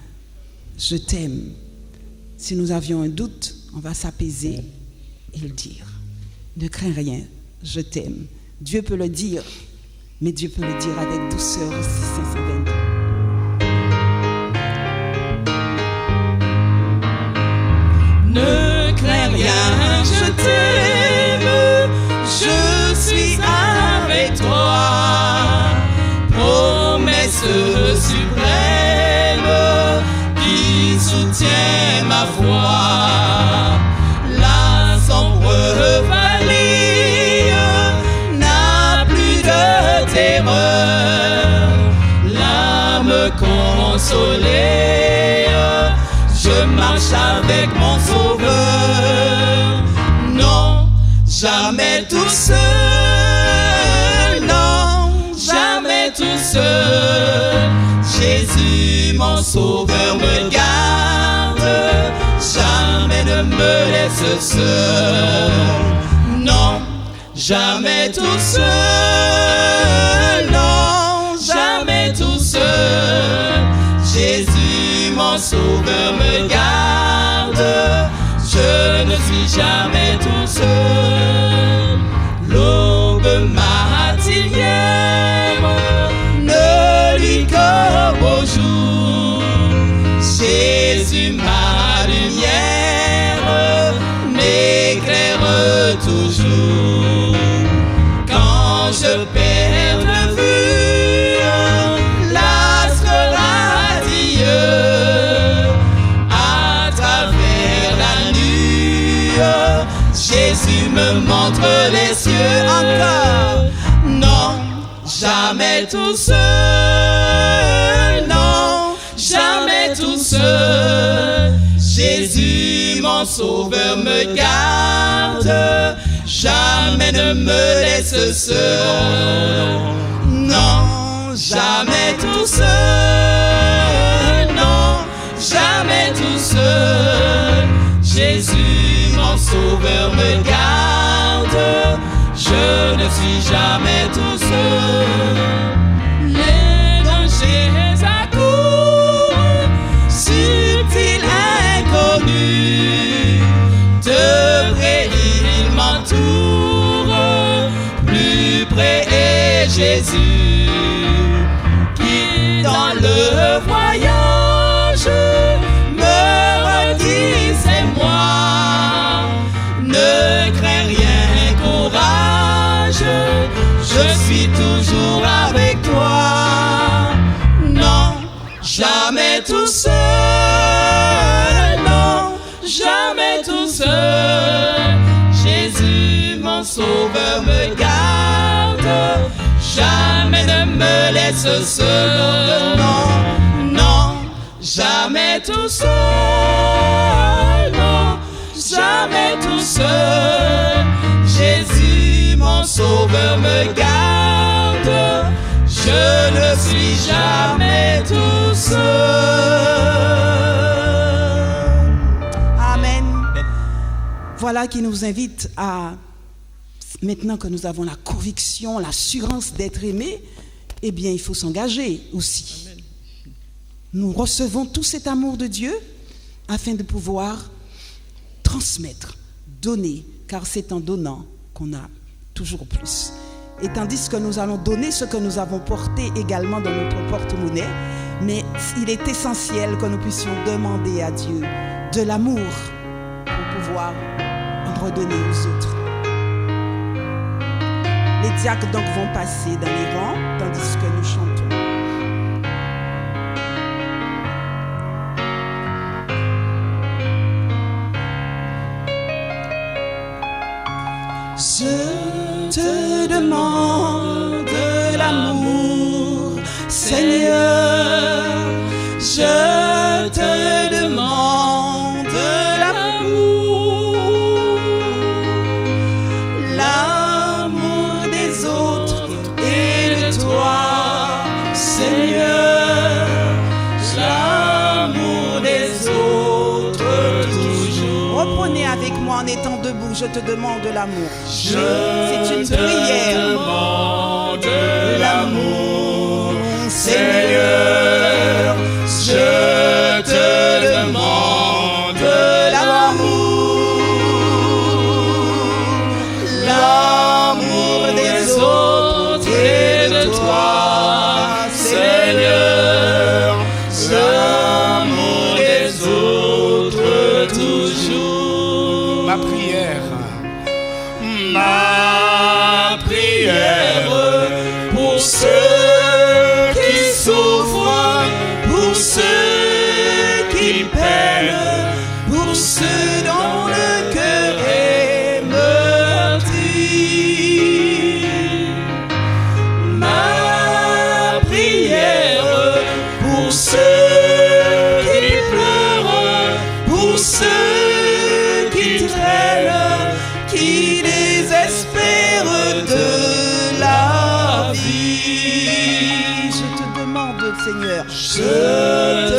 je t'aime. Si nous avions un doute, on va s'apaiser et le dire. Ne crains rien, je t'aime. Dieu peut le dire, mais Dieu peut le dire avec douceur aussi, 522. Ne crains rien, je t'aime, je suis avec toi. Promesse suprême qui soutient ma foi. La sombre vallée n'a plus de terreur. L'âme consolée, je marche avec mon Sauveur. Non, jamais tout seul, non, jamais tout seul. Jésus, mon Sauveur, me garde, jamais ne me laisse seul. Non, jamais tout seul, non, jamais tout seul. Jésus, mon Sauveur, me garde, je ne suis jamais tout seul. L'aube m'a Jésus me montre les cieux encore. Non, jamais tout seul. Non, jamais tout seul. Jésus, mon sauveur, me garde. Jamais ne me laisse seul. Non, jamais tout seul. Non, jamais tout seul. Jésus, mon sauveur, me garde. Je ne suis jamais tout seul. Les dangers accourent, subtils, inconnus. De près, il m'entoure. Plus près est Jésus, qui dans le voyage me redit c'est moi. Ne crains rien, courage, je suis toujours avec toi. Non, jamais tout seul. Non, jamais tout seul. Jésus, mon sauveur, me garde. Jamais ne me laisse seul. Non, non, jamais tout seul. Non, jamais tout seul. Jésus, mon sauveur, me garde. Je ne suis jamais tout seul. Amen. Voilà qui nous invite à, maintenant que nous avons la conviction, l'assurance d'être aimés, eh bien, il faut s'engager aussi. Amen. Nous recevons tout cet amour de Dieu afin de pouvoir transmettre, donner, car c'est en donnant qu'on a toujours plus. Et tandis que nous allons donner ce que nous avons porté également dans notre porte-monnaie, mais il est essentiel que nous puissions demander à Dieu de l'amour pour pouvoir en redonner aux autres. Les diacres donc vont passer dans les rangs tandis que nous chantons. Je te demande l'amour, Seigneur. Je te demande l'amour, l'amour des autres et de toi, Seigneur. L'amour des autres toujours. Reprenez avec moi en étant debout, je te demande l'amour. C'est une prière. Demande l'amour, Seigneur. Je te demande l'amour, l'amour des autres et de toi, Seigneur. L'amour des autres toujours. Ma prière. Ma prière pour ceux qui souffrent, pour ceux qui peinent, pour ceux dont le cœur est meurtri. Ma prière pour ceux qui pleurent, pour ceux qui traînent, qui désespèrent de la vie. Je te demande, Seigneur. Je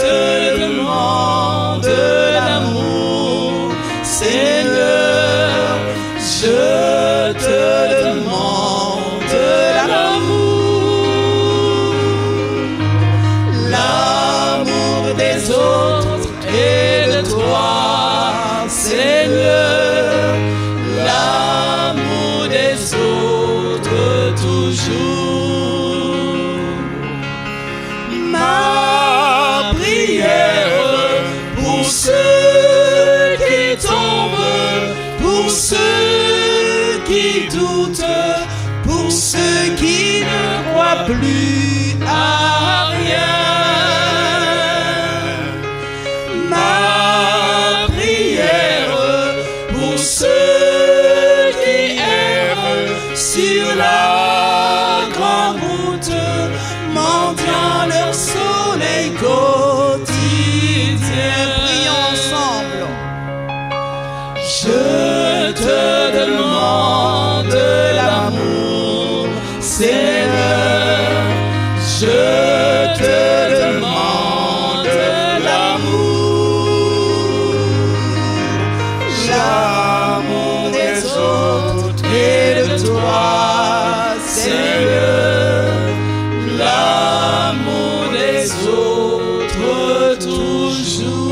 te demande l'amour, Seigneur. Je te demande l'amour, l'amour des autres et de toi, Seigneur. L'amour des autres toujours. Ma prière pour ceux qui tombent, pour ceux qui doutent, pour ceux qui ne croient plus à rien. Ma prière pour ceux Je te demande l'amour, Seigneur. Je te demande l'amour, l'amour des autres et de toi, Seigneur, l'amour des autres toujours.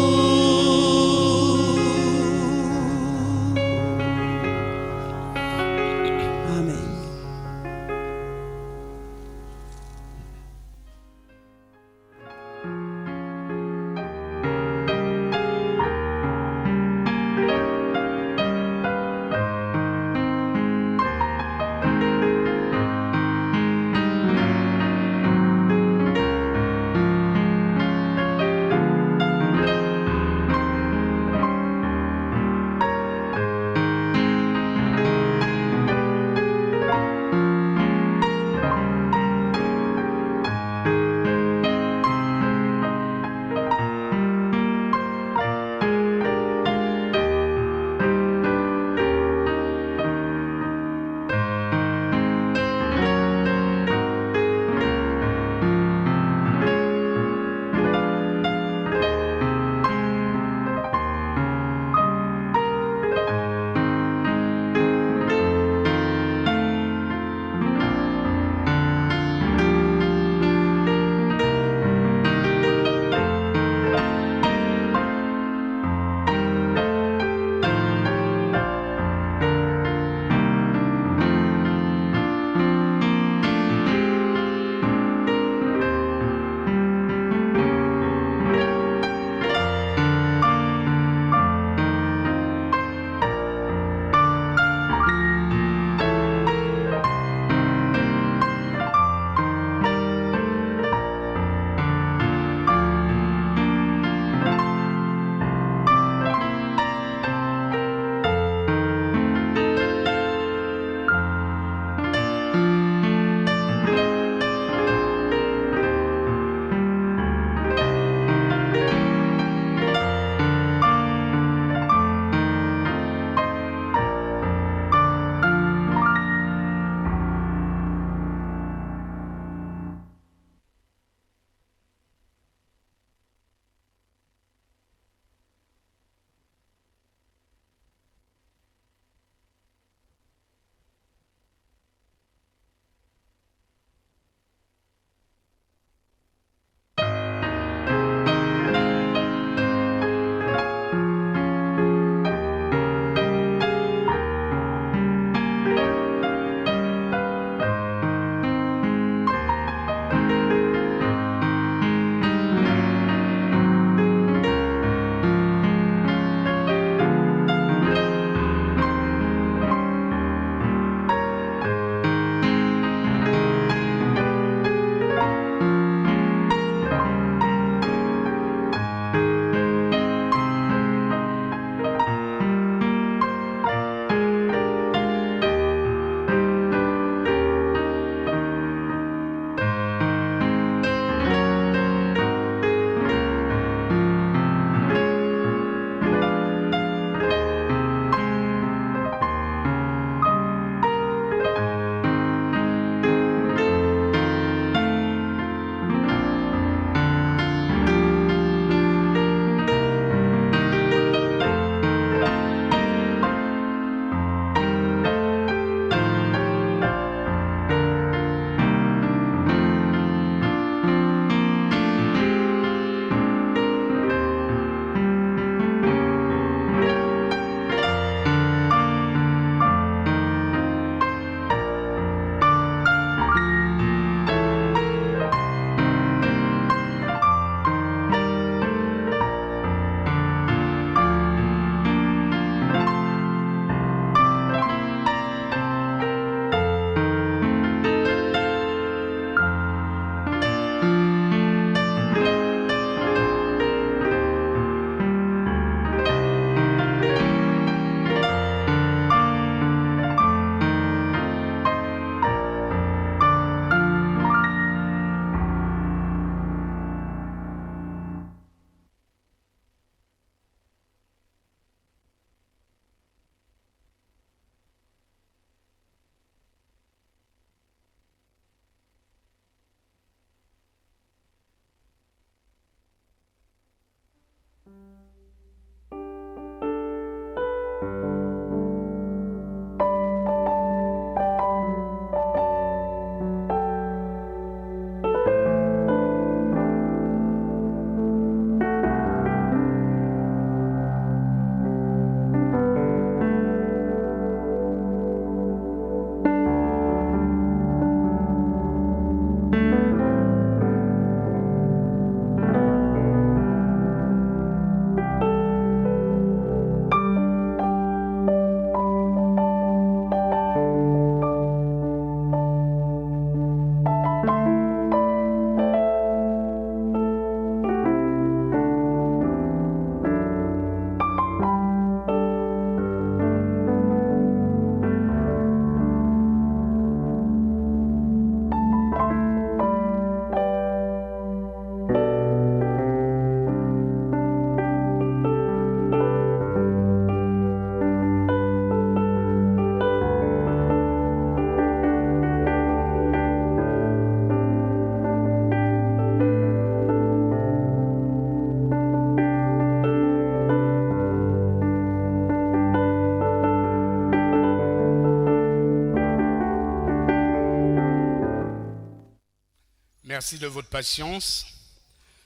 Merci de votre patience.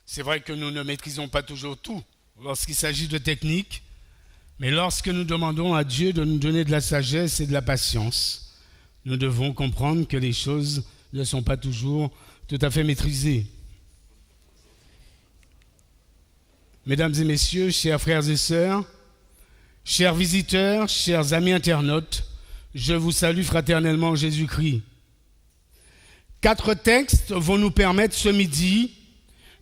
C'est vrai que nous ne maîtrisons pas toujours tout lorsqu'il s'agit de technique, mais lorsque nous demandons à Dieu de nous donner de la sagesse et de la patience, nous devons comprendre que les choses ne sont pas toujours tout à fait maîtrisées. Mesdames et messieurs, chers frères et sœurs, chers visiteurs, chers amis internautes, je vous salue fraternellement en Jésus-Christ. 4 textes vont nous permettre ce midi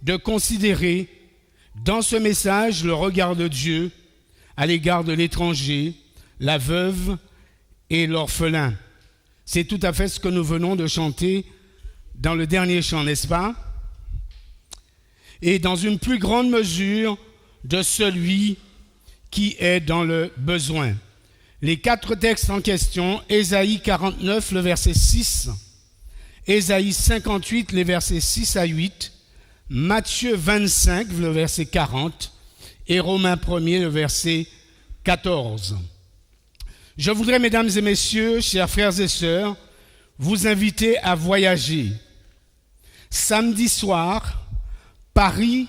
de considérer dans ce message le regard de Dieu à l'égard de l'étranger, la veuve et l'orphelin. C'est tout à fait ce que nous venons de chanter dans le dernier chant, n'est-ce pas? Et dans une plus grande mesure de celui qui est dans le besoin. Les 4 textes en question, Ésaïe 49, le verset 6, Ésaïe 58, les versets 6 à 8, Matthieu 25, le verset 40, et Romains 1er, le verset 14. Je voudrais, mesdames et messieurs, chers frères et sœurs, vous inviter à voyager. Samedi soir, Paris,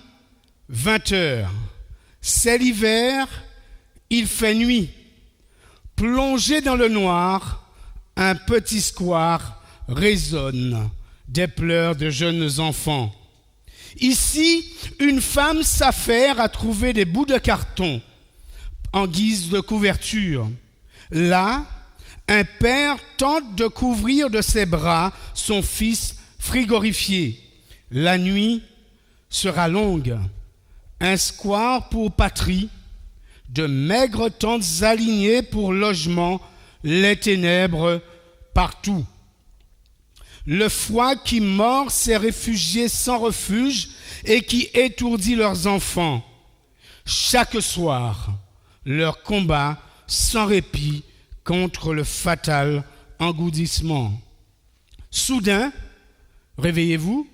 20h. C'est l'hiver, il fait nuit. Plongé dans le noir, un petit square résonne des pleurs de jeunes enfants. Ici, une femme s'affaire à trouver des bouts de carton en guise de couverture. Là, un père tente de couvrir de ses bras son fils frigorifié. La nuit sera longue. Un square pour patrie, de maigres tentes alignées pour logement, les ténèbres partout. Le froid qui mord ces réfugiés sans refuge et qui étourdit leurs enfants. Chaque soir, leur combat sans répit contre le fatal engourdissement. Soudain, réveillez-vous,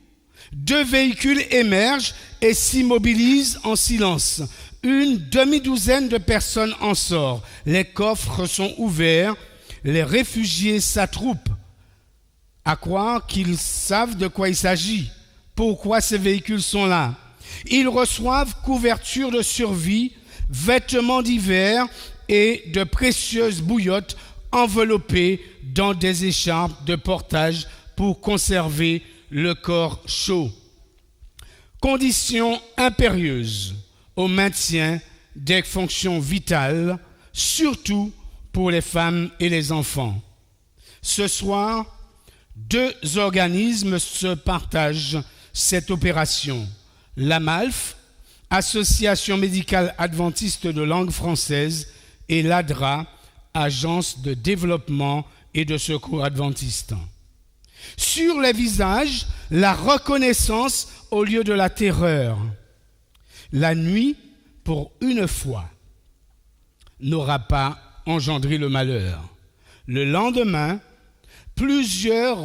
2 véhicules émergent et s'immobilisent en silence. Une demi-douzaine de personnes en sort. Les coffres sont ouverts, les réfugiés s'attroupent. À croire qu'ils savent de quoi il s'agit, pourquoi ces véhicules sont là. Ils reçoivent couverture de survie, vêtements d'hiver et de précieuses bouillottes enveloppées dans des écharpes de portage pour conserver le corps chaud. Condition impérieuse au maintien des fonctions vitales, surtout pour les femmes et les enfants. Ce soir, 2 organismes se partagent cette opération. L'AMALF, Association médicale adventiste de langue française, et l'ADRA, Agence de développement et de secours adventiste. Sur les visages, la reconnaissance au lieu de la terreur. La nuit, pour une fois, n'aura pas engendré le malheur. Le lendemain, plusieurs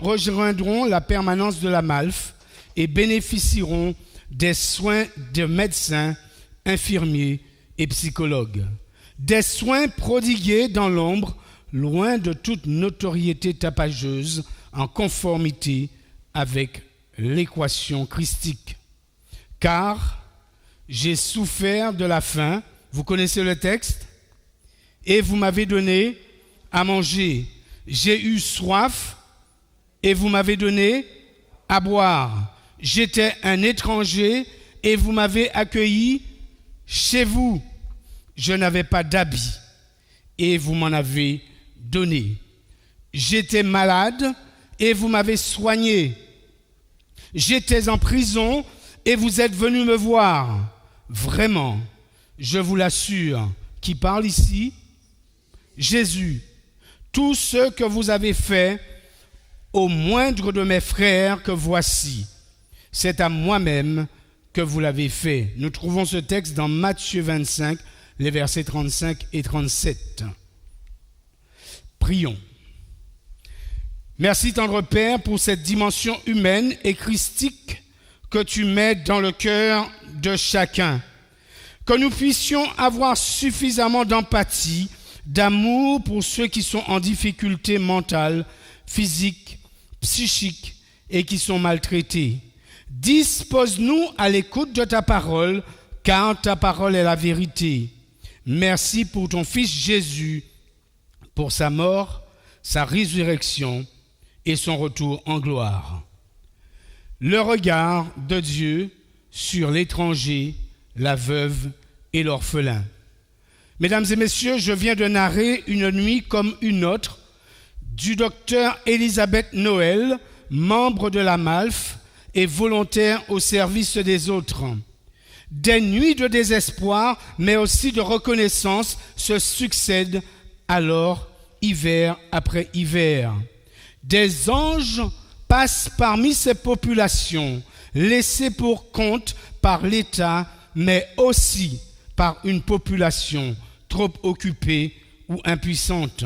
rejoindront la permanence de la MALF et bénéficieront des soins de médecins, infirmiers et psychologues. Des soins prodigués dans l'ombre, loin de toute notoriété tapageuse, en conformité avec l'équation christique. Car j'ai souffert de la faim, vous connaissez le texte, et vous m'avez donné à manger. J'ai eu soif et vous m'avez donné à boire. J'étais un étranger et vous m'avez accueilli chez vous. Je n'avais pas d'habit et vous m'en avez donné. J'étais malade et vous m'avez soigné. J'étais en prison et vous êtes venu me voir. Vraiment, je vous l'assure, qui parle ici? Jésus. Tout ce que vous avez fait au moindre de mes frères que voici, c'est à moi-même que vous l'avez fait. Nous trouvons ce texte dans Matthieu 25, les versets 35 et 37. Prions. Merci, tendre Père, pour cette dimension humaine et christique que tu mets dans le cœur de chacun. Que nous puissions avoir suffisamment d'empathie, d'amour pour ceux qui sont en difficulté mentale, physique, psychique et qui sont maltraités. Dispose-nous à l'écoute de ta parole, car ta parole est la vérité. Merci pour ton Fils Jésus, pour sa mort, sa résurrection et son retour en gloire. Le regard de Dieu sur l'étranger, la veuve et l'orphelin. Mesdames et messieurs, je viens de narrer une nuit comme une autre du docteur Elisabeth Noël, membre de la MALF et volontaire au service des autres. Des nuits de désespoir, mais aussi de reconnaissance se succèdent alors, hiver après hiver. Des anges passent parmi ces populations, laissées pour compte par l'État, mais aussi par une population trop occupée ou impuissante.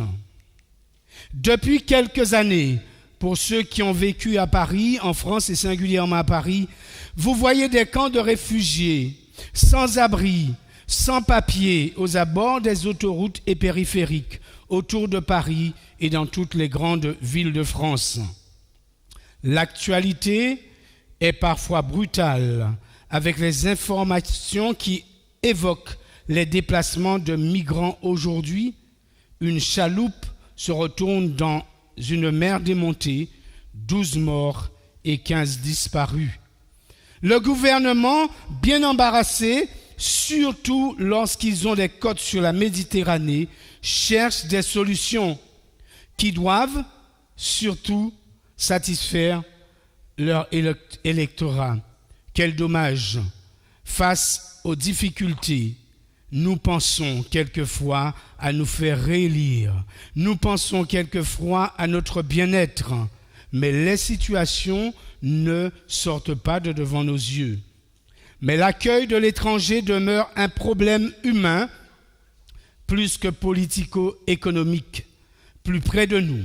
Depuis quelques années, pour ceux qui ont vécu à Paris, en France et singulièrement à Paris, vous voyez des camps de réfugiés, sans abri, sans papier, aux abords des autoroutes et périphériques, autour de Paris et dans toutes les grandes villes de France. L'actualité est parfois brutale, avec les informations qui évoquent les déplacements de migrants aujourd'hui. Une chaloupe se retourne dans une mer démontée, 12 morts et 15 disparus. Le gouvernement, bien embarrassé, surtout lorsqu'ils ont des côtes sur la Méditerranée, cherche des solutions qui doivent surtout satisfaire leur électorat. Quel dommage! Face aux difficultés, nous pensons quelquefois à nous faire réélire. Nous pensons quelquefois à notre bien-être. Mais les situations ne sortent pas de devant nos yeux. Mais l'accueil de l'étranger demeure un problème humain plus que politico-économique. Plus près de nous,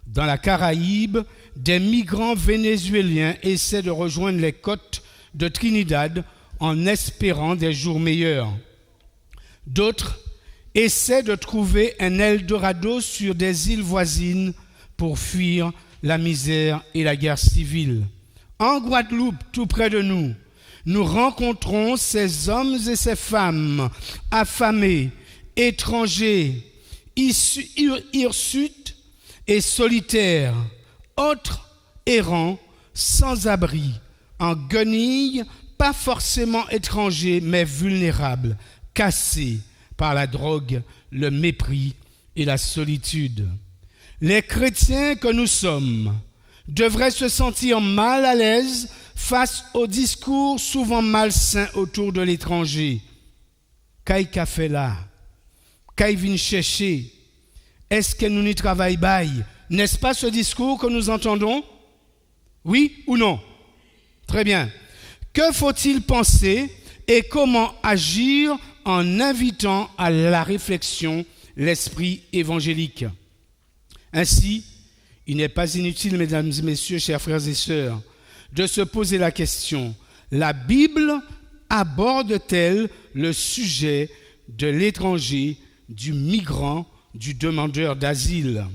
dans la Caraïbe, des migrants vénézuéliens essaient de rejoindre les côtes de Trinidad en espérant des jours meilleurs. D'autres essaient de trouver un Eldorado sur des îles voisines pour fuir la misère et la guerre civile. En Guadeloupe, tout près de nous, nous rencontrons ces hommes et ces femmes affamés, étrangers, hirsutes et solitaires, autres errants, sans abri, en guenilles, pas forcément étrangers, mais vulnérables, cassés par la drogue, le mépris et la solitude. Les chrétiens que nous sommes devraient se sentir mal à l'aise face aux discours souvent malsains autour de l'étranger. Qu'est-ce qu'il fait là? Qu'est-ce qu'il vient chercher? Est-ce que nous n'y travaillons pas? N'est-ce pas ce discours que nous entendons? Oui ou non? Très bien. Que faut-il penser et comment agir en invitant à la réflexion l'esprit évangélique? Ainsi, il n'est pas inutile, mesdames et messieurs, chers frères et sœurs, de se poser la question, la Bible aborde-t-elle le sujet de l'étranger, du migrant, du demandeur d'asile?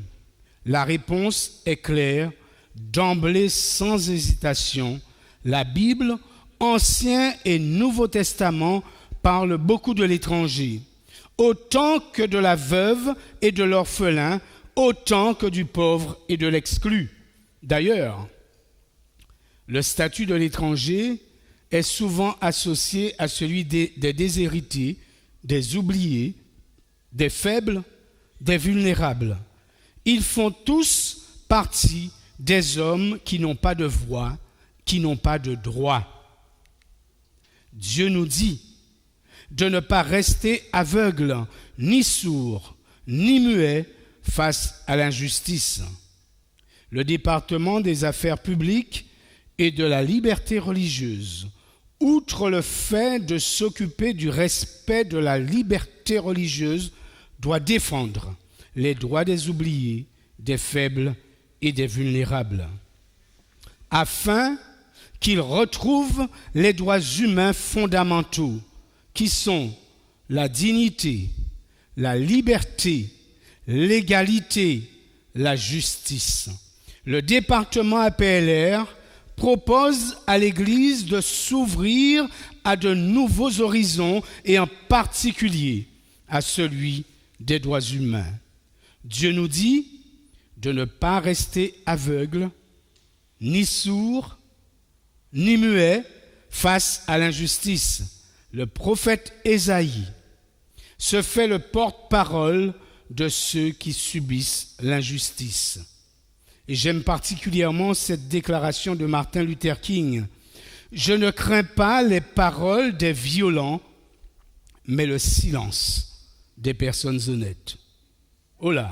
La réponse est claire, d'emblée sans hésitation. La Bible, Ancien et Nouveau Testament, parle beaucoup de l'étranger, autant que de la veuve et de l'orphelin, autant que du pauvre et de l'exclu. D'ailleurs, le statut de l'étranger est souvent associé à celui des déshérités, des oubliés, des faibles, des vulnérables. Ils font tous partie des hommes qui n'ont pas de voix, qui n'ont pas de droit. Dieu nous dit de ne pas rester aveugle, ni sourd, ni muet face à l'injustice. Le département des affaires publiques et de la liberté religieuse, outre le fait de s'occuper du respect de la liberté religieuse, doit défendre les droits des oubliés, des faibles et des vulnérables, afin qu'ils retrouvent les droits humains fondamentaux qui sont la dignité, la liberté, l'égalité, la justice. le département APLR propose à l'Église de s'ouvrir à de nouveaux horizons et en particulier à celui des droits humains. Dieu nous dit de ne pas rester aveugle, ni sourd, ni muet face à l'injustice. Le prophète Ésaïe se fait le porte-parole de ceux qui subissent l'injustice. Et j'aime particulièrement cette déclaration de Martin Luther King. Je ne crains pas les paroles des violents, mais le silence des personnes honnêtes. Oh là,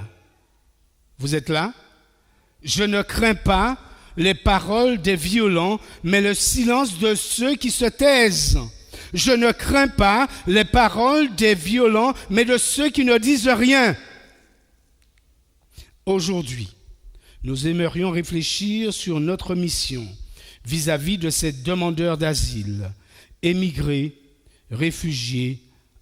vous êtes là? Je ne crains pas les paroles des violents, mais le silence de ceux qui se taisent. Je ne crains pas les paroles des violents, mais de ceux qui ne disent rien. Aujourd'hui, nous aimerions réfléchir sur notre mission vis-à-vis de ces demandeurs d'asile, émigrés, réfugiés,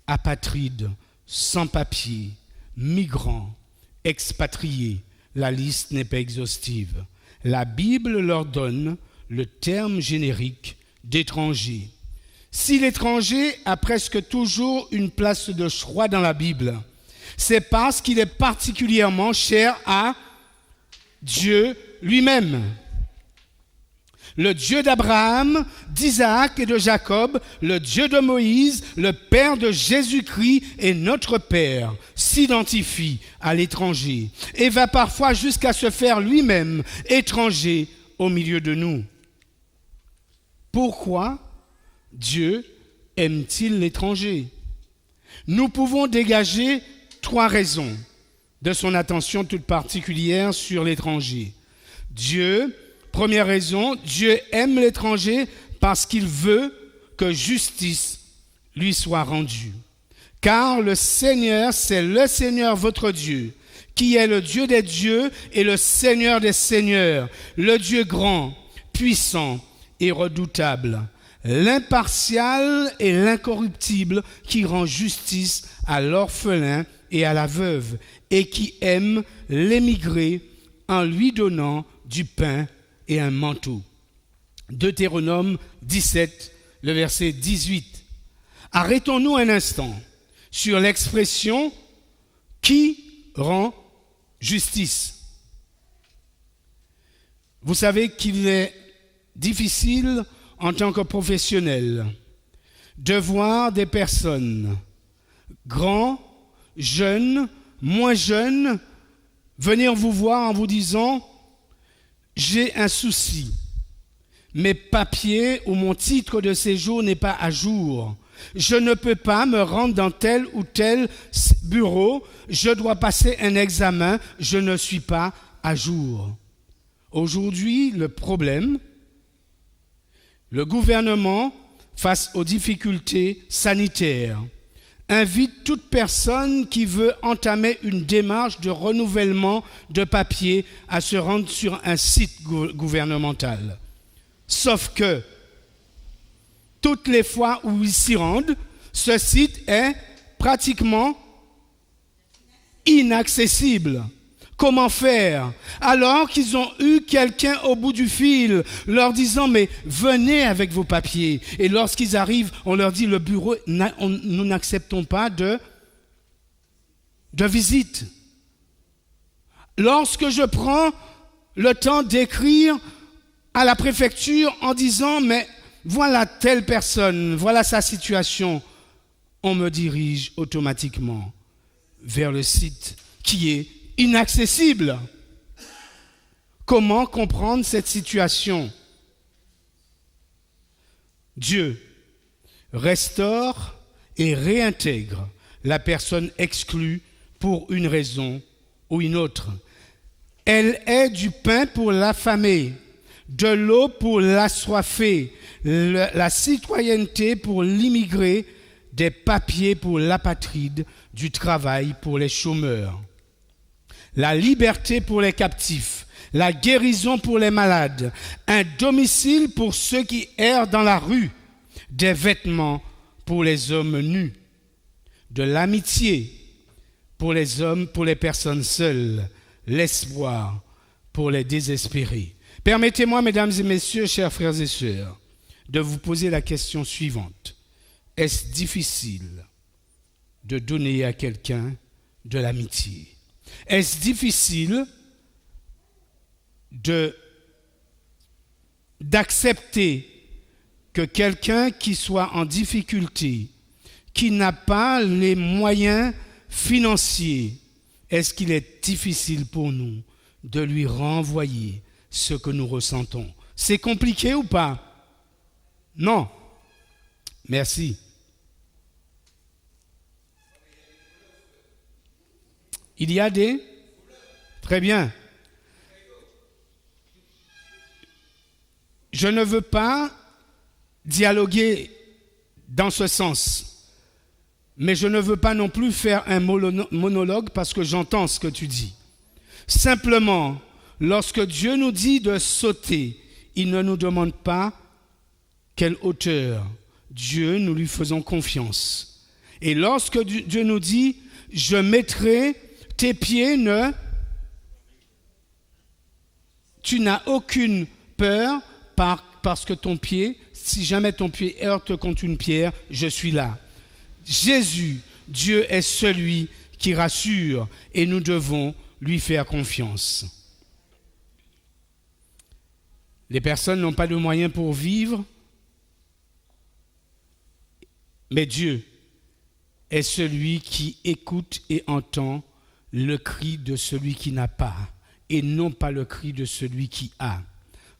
apatrides, sans-papiers, migrants, expatriés. La liste n'est pas exhaustive. La Bible leur donne le terme générique d'étranger. Si l'étranger a presque toujours une place de choix dans la Bible, c'est parce qu'il est particulièrement cher à Dieu lui-même. Le Dieu d'Abraham, d'Isaac et de Jacob, le Dieu de Moïse, le Père de Jésus-Christ et notre Père, s'identifie à l'étranger et va parfois jusqu'à se faire lui-même étranger au milieu de nous. Pourquoi Dieu aime-t-il l'étranger? Nous pouvons dégager 3 raisons de son attention toute particulière sur l'étranger. Première raison, Dieu aime l'étranger parce qu'il veut que justice lui soit rendue. Car le Seigneur, c'est le Seigneur votre Dieu, qui est le Dieu des dieux et le Seigneur des seigneurs, le Dieu grand, puissant et redoutable, l'impartial et l'incorruptible qui rend justice à l'orphelin et à la veuve et qui aime l'émigré en lui donnant du pain et un manteau. Deutéronome 17, le verset 18. Arrêtons-nous un instant sur l'expression « qui rend justice ». Vous savez qu'il est difficile en tant que professionnel de voir des personnes, grands, jeunes, moins jeunes, venir vous voir en vous disant « j'ai un souci, mes papiers ou mon titre de séjour n'est pas à jour, je ne peux pas me rendre dans tel ou tel bureau, je dois passer un examen, je ne suis pas à jour ». Aujourd'hui, le problème, le gouvernement, face aux difficultés sanitaires, invite toute personne qui veut entamer une démarche de renouvellement de papier à se rendre sur un site gouvernemental. Sauf que, toutes les fois où ils s'y rendent, ce site est pratiquement inaccessible. Comment faire? Alors qu'ils ont eu quelqu'un au bout du fil, leur disant « mais venez avec vos papiers ». Et lorsqu'ils arrivent, on leur dit « le bureau, nous n'acceptons pas de visite ». Lorsque je prends le temps d'écrire à la préfecture en disant « mais voilà telle personne, voilà sa situation », on me dirige automatiquement vers le site qui est inaccessible. Comment comprendre cette situation? Dieu restaure et réintègre la personne exclue pour une raison ou une autre. Elle est du pain pour l'affamé, de l'eau pour l'assoiffé, la citoyenneté pour l'immigré, des papiers pour l'apatride, du travail pour les chômeurs. La liberté pour les captifs, la guérison pour les malades, un domicile pour ceux qui errent dans la rue, des vêtements pour les hommes nus, de l'amitié pour les hommes, pour les personnes seules, l'espoir pour les désespérés. Permettez-moi, mesdames et messieurs, chers frères et sœurs, de vous poser la question suivante. Est-ce difficile de donner à quelqu'un de l'amitié? Est-ce difficile d'accepter que quelqu'un qui soit en difficulté, qui n'a pas les moyens financiers, est-ce qu'il est difficile pour nous de lui renvoyer ce que nous ressentons? C'est compliqué ou pas? Non. Merci. Il y a des... Très bien. Je ne veux pas dialoguer dans ce sens, mais je ne veux pas non plus faire un monologue parce que j'entends ce que tu dis. Simplement, lorsque Dieu nous dit de sauter, il ne nous demande pas quelle hauteur. Dieu, nous lui faisons confiance. Et lorsque Dieu nous dit, je mettrai tes pieds, tu n'as aucune peur parce que ton pied, si jamais ton pied heurte contre une pierre, je suis là. Jésus, Dieu est celui qui rassure et nous devons lui faire confiance. Les personnes n'ont pas de moyens pour vivre, mais Dieu est celui qui écoute et entend le cri de celui qui n'a pas et non pas le cri de celui qui a.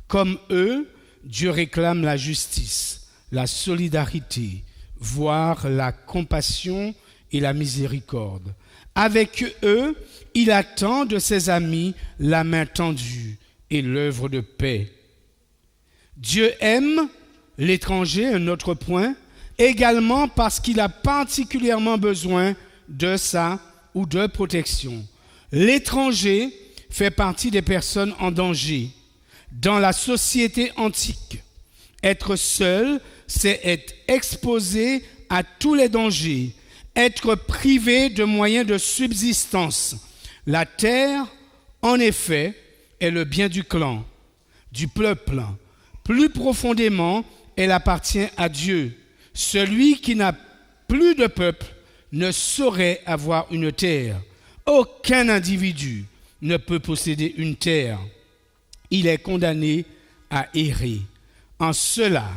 Comme eux, Dieu réclame la justice, la solidarité, voire la compassion et la miséricorde. Avec eux, il attend de ses amis la main tendue et l'œuvre de paix. Dieu aime l'étranger, un autre point, également parce qu'il a particulièrement besoin de ça ou de protection. L'étranger fait partie des personnes en danger. Dans la société antique, être seul, c'est être exposé à tous les dangers, être privé de moyens de subsistance. La terre, en effet, est le bien du clan, du peuple. Plus profondément, elle appartient à Dieu. Celui qui n'a plus de peuple ne saurait avoir une terre. Aucun individu ne peut posséder une terre. Il est condamné à errer. En cela,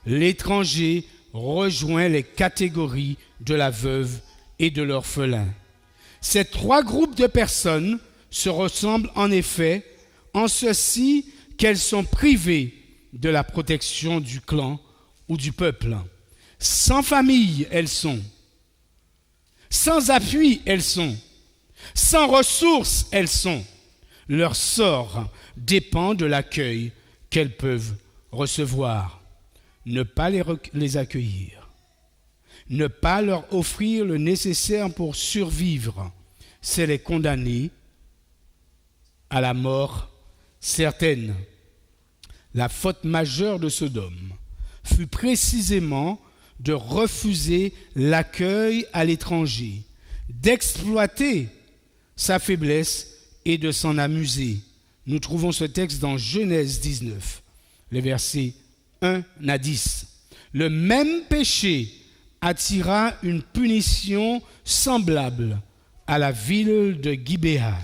l'étranger rejoint les catégories de la veuve et de l'orphelin. Ces trois groupes de personnes se ressemblent en effet en ceci qu'elles sont privées de la protection du clan ou du peuple. Sans famille, elles sont. Sans appui, elles sont. Sans ressources, elles sont. Leur sort dépend de l'accueil qu'elles peuvent recevoir. Ne pas les accueillir, ne pas leur offrir le nécessaire pour survivre, c'est les condamner à la mort certaine. La faute majeure de Sodome fut précisément de refuser l'accueil à l'étranger, d'exploiter sa faiblesse et de s'en amuser. Nous trouvons ce texte dans Genèse 19, les versets 1 à 10. Le même péché attira une punition semblable à la ville de Gibéa.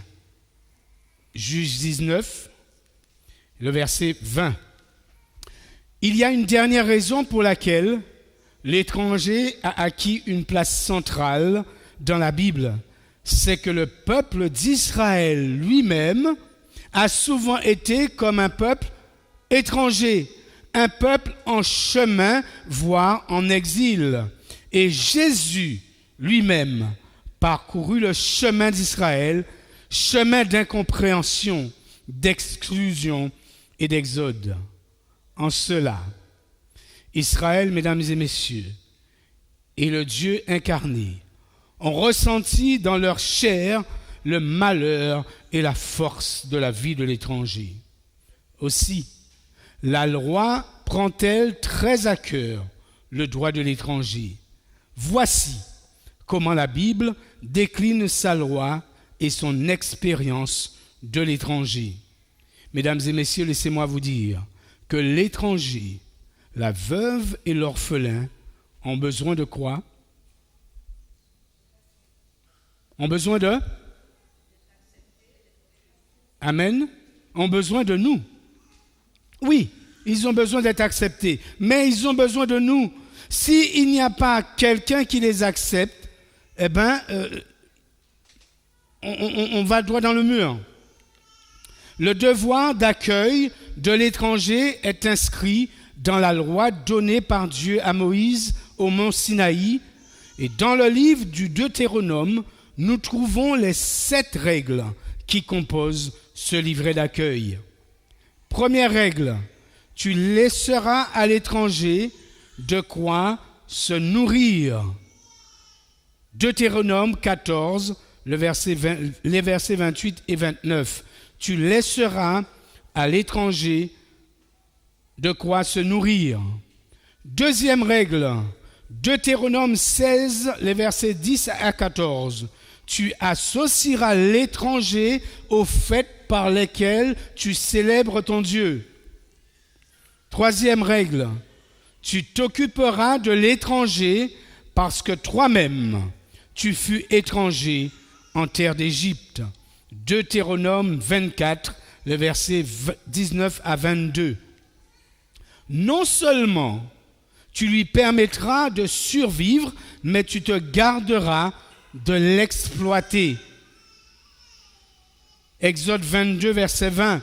Juge 19, le verset 20. Il y a une dernière raison pour laquelle l'étranger a acquis une place centrale dans la Bible. C'est que le peuple d'Israël lui-même a souvent été comme un peuple étranger, un peuple en chemin, voire en exil. Et Jésus lui-même parcourut le chemin d'Israël, chemin d'incompréhension, d'exclusion et d'exode. En cela, Israël, mesdames et messieurs, et le Dieu incarné ont ressenti dans leur chair le malheur et la force de la vie de l'étranger. Aussi, la loi prend-elle très à cœur le droit de l'étranger. Voici comment la Bible décline sa loi et son expérience de l'étranger. Mesdames et messieurs, laissez-moi vous dire que l'étranger, la veuve et l'orphelin ont besoin de quoi? Ont besoin de? Amen. Ont besoin de nous. Oui, ils ont besoin d'être acceptés, mais ils ont besoin de nous. S'il n'y a pas quelqu'un qui les accepte, eh bien, on va droit dans le mur. Le devoir d'accueil de l'étranger est inscrit dans la loi donnée par Dieu à Moïse au mont Sinaï. Et dans le livre du Deutéronome, nous trouvons les 7 règles qui composent ce livret d'accueil. Première règle, tu laisseras à l'étranger de quoi se nourrir. Deutéronome 14, les versets 28 et 29. Tu laisseras à l'étranger de quoi se nourrir. Deuxième règle, Deutéronome 16, les versets 10 à 14. Tu associeras l'étranger aux fêtes par lesquelles tu célèbres ton Dieu. Troisième règle, tu t'occuperas de l'étranger parce que toi-même, tu fus étranger en terre d'Égypte. Deutéronome 24, les versets 19 à 22. Non seulement tu lui permettras de survivre, mais tu te garderas de l'exploiter. Exode 22, verset 20.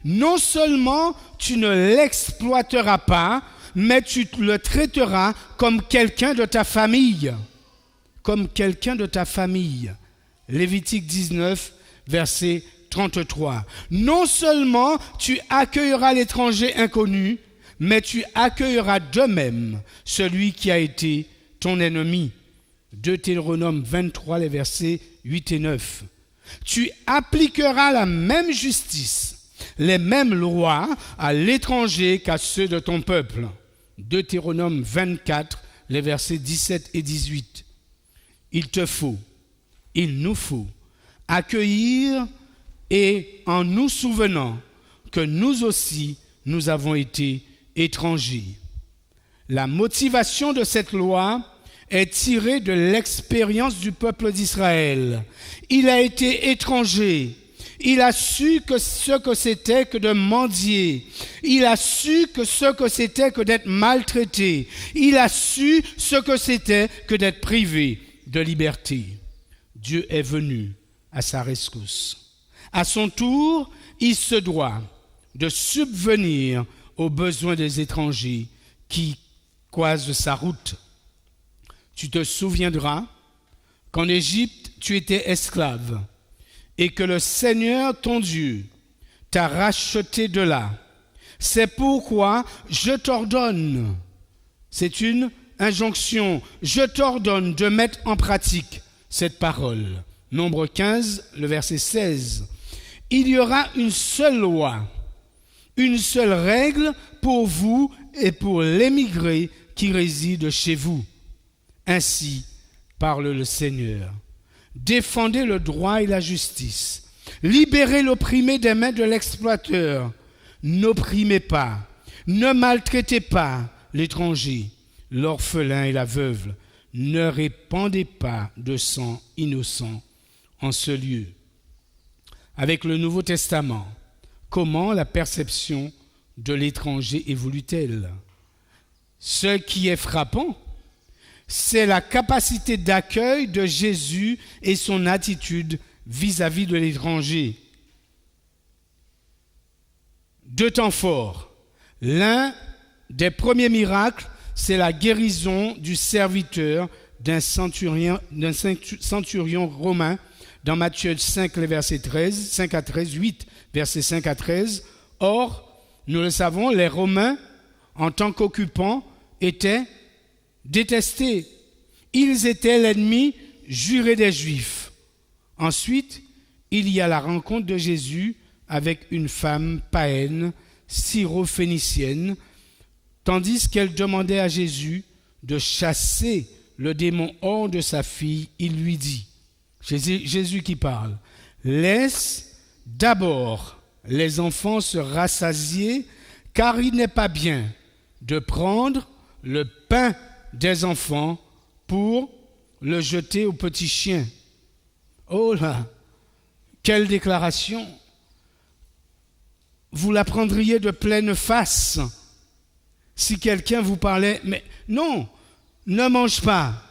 Non seulement tu ne l'exploiteras pas, mais tu le traiteras comme quelqu'un de ta famille. Comme quelqu'un de ta famille. Lévitique 19, verset 33. Non seulement tu accueilleras l'étranger inconnu, mais tu accueilleras de même celui qui a été ton ennemi. Deutéronome 23, les versets 8 et 9. Tu appliqueras la même justice, les mêmes lois à l'étranger qu'à ceux de ton peuple. Deutéronome 24, les versets 17 et 18. Il nous faut accueillir et en nous souvenant que nous aussi, nous avons été étrangers. La motivation de cette loi est tirée de l'expérience du peuple d'Israël. Il a été étranger. Il a su que ce que c'était que de mendier. Il a su que ce que c'était que d'être maltraité. Il a su ce que c'était que d'être privé de liberté. Dieu est venu à sa rescousse. À son tour, il se doit de subvenir aux besoins des étrangers qui croisent sa route. Tu te souviendras qu'en Égypte, tu étais esclave et que le Seigneur, ton Dieu, t'a racheté de là. C'est pourquoi je t'ordonne, c'est une injonction, je t'ordonne de mettre en pratique cette parole. Nombre 15, le verset 16. Il y aura une seule loi, une seule règle pour vous et pour l'émigré qui réside chez vous. Ainsi parle le Seigneur. Défendez le droit et la justice. Libérez l'opprimé des mains de l'exploiteur. N'opprimez pas, ne maltraitez pas l'étranger, l'orphelin et la veuve. Ne répandez pas de sang innocent en ce lieu. Avec le Nouveau Testament, comment la perception de l'étranger évolue-t-elle? Ce qui est frappant, c'est la capacité d'accueil de Jésus et son attitude vis-à-vis de l'étranger. 2 temps forts. L'un des premiers miracles, c'est la guérison du serviteur d'un centurion romain dans Matthieu 5, les versets 13, 5 à 13, 8, versets 5 à 13. Or, nous le savons, les Romains, en tant qu'occupants, étaient détestés. Ils étaient l'ennemi juré des Juifs. Ensuite, il y a la rencontre de Jésus avec une femme païenne, syro-phénicienne, tandis qu'elle demandait à Jésus de chasser le démon hors de sa fille. Il lui dit, Jésus qui parle, laisse d'abord les enfants se rassasier, car il n'est pas bien de prendre le pain des enfants pour le jeter aux petits chiens. Oh là, quelle déclaration! Vous la prendriez de pleine face si quelqu'un vous parlait, mais non, ne mange pas.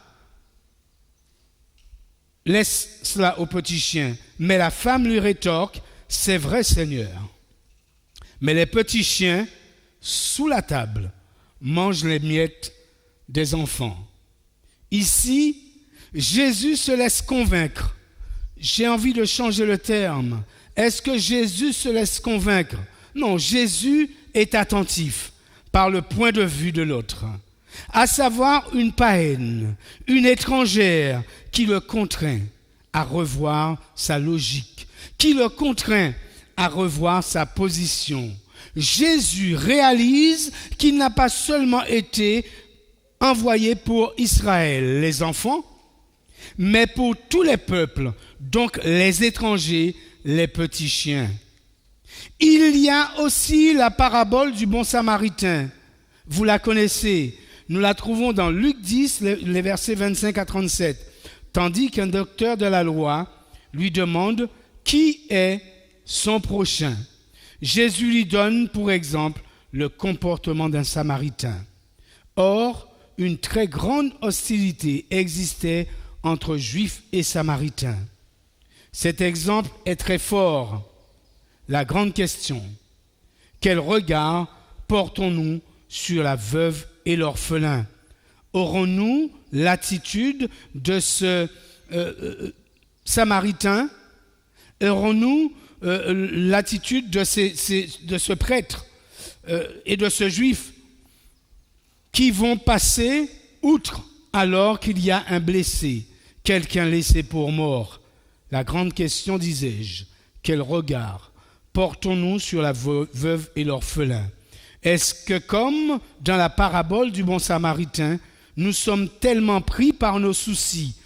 Laisse cela aux petits chiens. Mais la femme lui rétorque, c'est vrai Seigneur. Mais les petits chiens, sous la table, mangent les miettes des enfants. Ici, Jésus se laisse convaincre. J'ai envie de changer le terme. Est-ce que Jésus se laisse convaincre? Non, Jésus est attentif par le point de vue de l'autre, à savoir une païenne, une étrangère qui le contraint à revoir sa logique, qui le contraint à revoir sa position. Jésus réalise qu'il n'a pas seulement été envoyé pour Israël, les enfants, mais pour tous les peuples, donc les étrangers, les petits chiens. Il y a aussi la parabole du bon samaritain. Vous la connaissez. Nous la trouvons dans Luc 10, les versets 25 à 37. Tandis qu'un docteur de la loi lui demande qui est son prochain. Jésus lui donne, pour exemple, le comportement d'un samaritain. Or, une très grande hostilité existait entre Juifs et Samaritains. Cet exemple est très fort. La grande question, quel regard portons-nous sur la veuve et l'orphelin? Aurons-nous l'attitude de ce Samaritain? Aurons-nous l'attitude de ce prêtre et de ce Juif qui vont passer outre alors qu'il y a un blessé, quelqu'un laissé pour mort? La grande question, disais-je, quel regard portons-nous sur la veuve et l'orphelin? Est-ce que, comme dans la parabole du bon samaritain, nous sommes tellement pris par nos soucis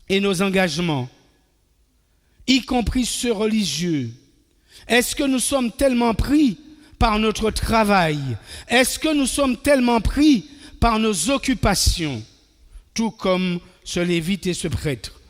et nos engagements, y compris ceux religieux? Est-ce que nous sommes tellement pris par notre travail? Est-ce que nous sommes tellement pris par nos occupations, tout comme ce lévite et ce prêtre,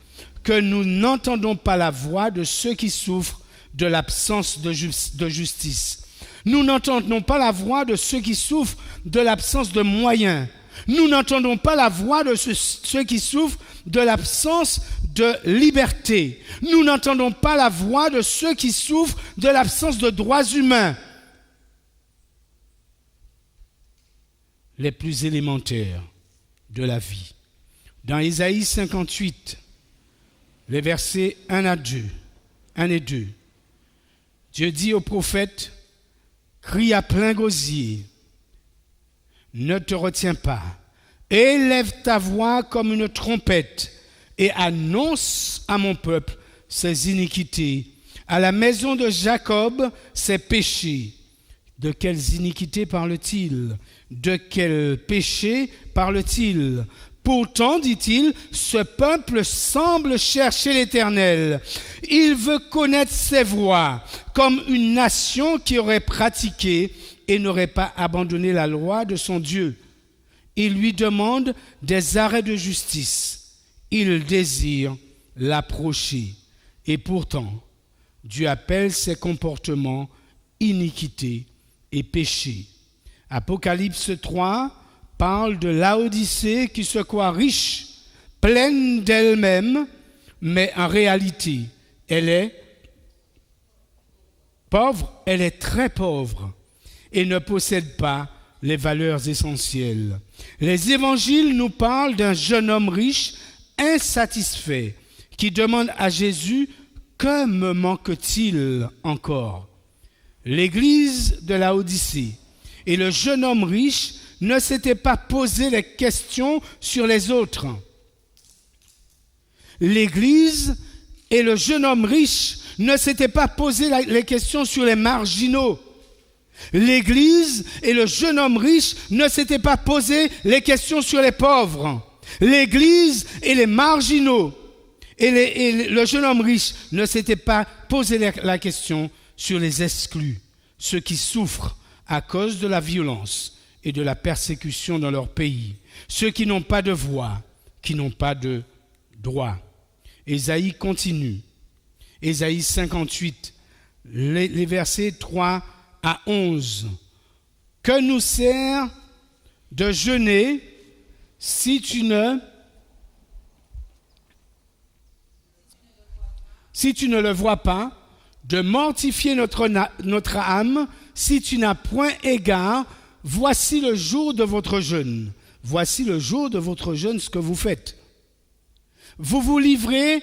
que nous n'entendons pas la voix de ceux qui souffrent de l'absence de justice? Nous n'entendons pas la voix de ceux qui souffrent de l'absence de moyens. Nous n'entendons pas la voix de ceux qui souffrent de l'absence de liberté. Nous n'entendons pas la voix de ceux qui souffrent de l'absence de droits humains. Les plus élémentaires de la vie. Dans Ésaïe 58, les versets 1 et 2, Dieu dit au prophète, crie à plein gosier, ne te retiens pas, élève ta voix comme une trompette et annonce à mon peuple ses iniquités, à la maison de Jacob ses péchés. De quelles iniquités parle-t-il? De quels péchés parle-t-il? Pourtant, dit-il, ce peuple semble chercher l'Éternel. Il veut connaître ses voies, comme une nation qui aurait pratiqué et n'aurait pas abandonné la loi de son Dieu. Il lui demande des arrêts de justice. Il désire l'approcher. Et pourtant, Dieu appelle ses comportements iniquité et péché. Apocalypse 3 parle de Laodicée qui se croit riche, pleine d'elle-même, mais en réalité, elle est pauvre, elle est très pauvre et ne possède pas les valeurs essentielles. Les évangiles nous parlent d'un jeune homme riche, insatisfait, qui demande à Jésus « Que me manque-t-il encore ?» L'église de Laodicée et le jeune homme riche ne s'étaient pas posé les questions sur les autres. L'église et le jeune homme riche ne s'étaient pas posé les questions sur les marginaux. L'église et le jeune homme riche ne s'étaient pas posé les questions sur les pauvres. L'église et les marginaux et le jeune homme riche ne s'étaient pas posé la question sur les exclus, ceux qui souffrent à cause de la violence et de la persécution dans leur pays, ceux qui n'ont pas de voix, qui n'ont pas de droit. Ésaïe continue. Ésaïe 58, les versets 3 à 11. Que nous sert de jeûner si tu ne le vois pas, de mortifier notre âme si tu n'as point égard? Voici le jour de votre jeûne. Voici le jour de votre jeûne, ce que vous faites. Vous vous livrez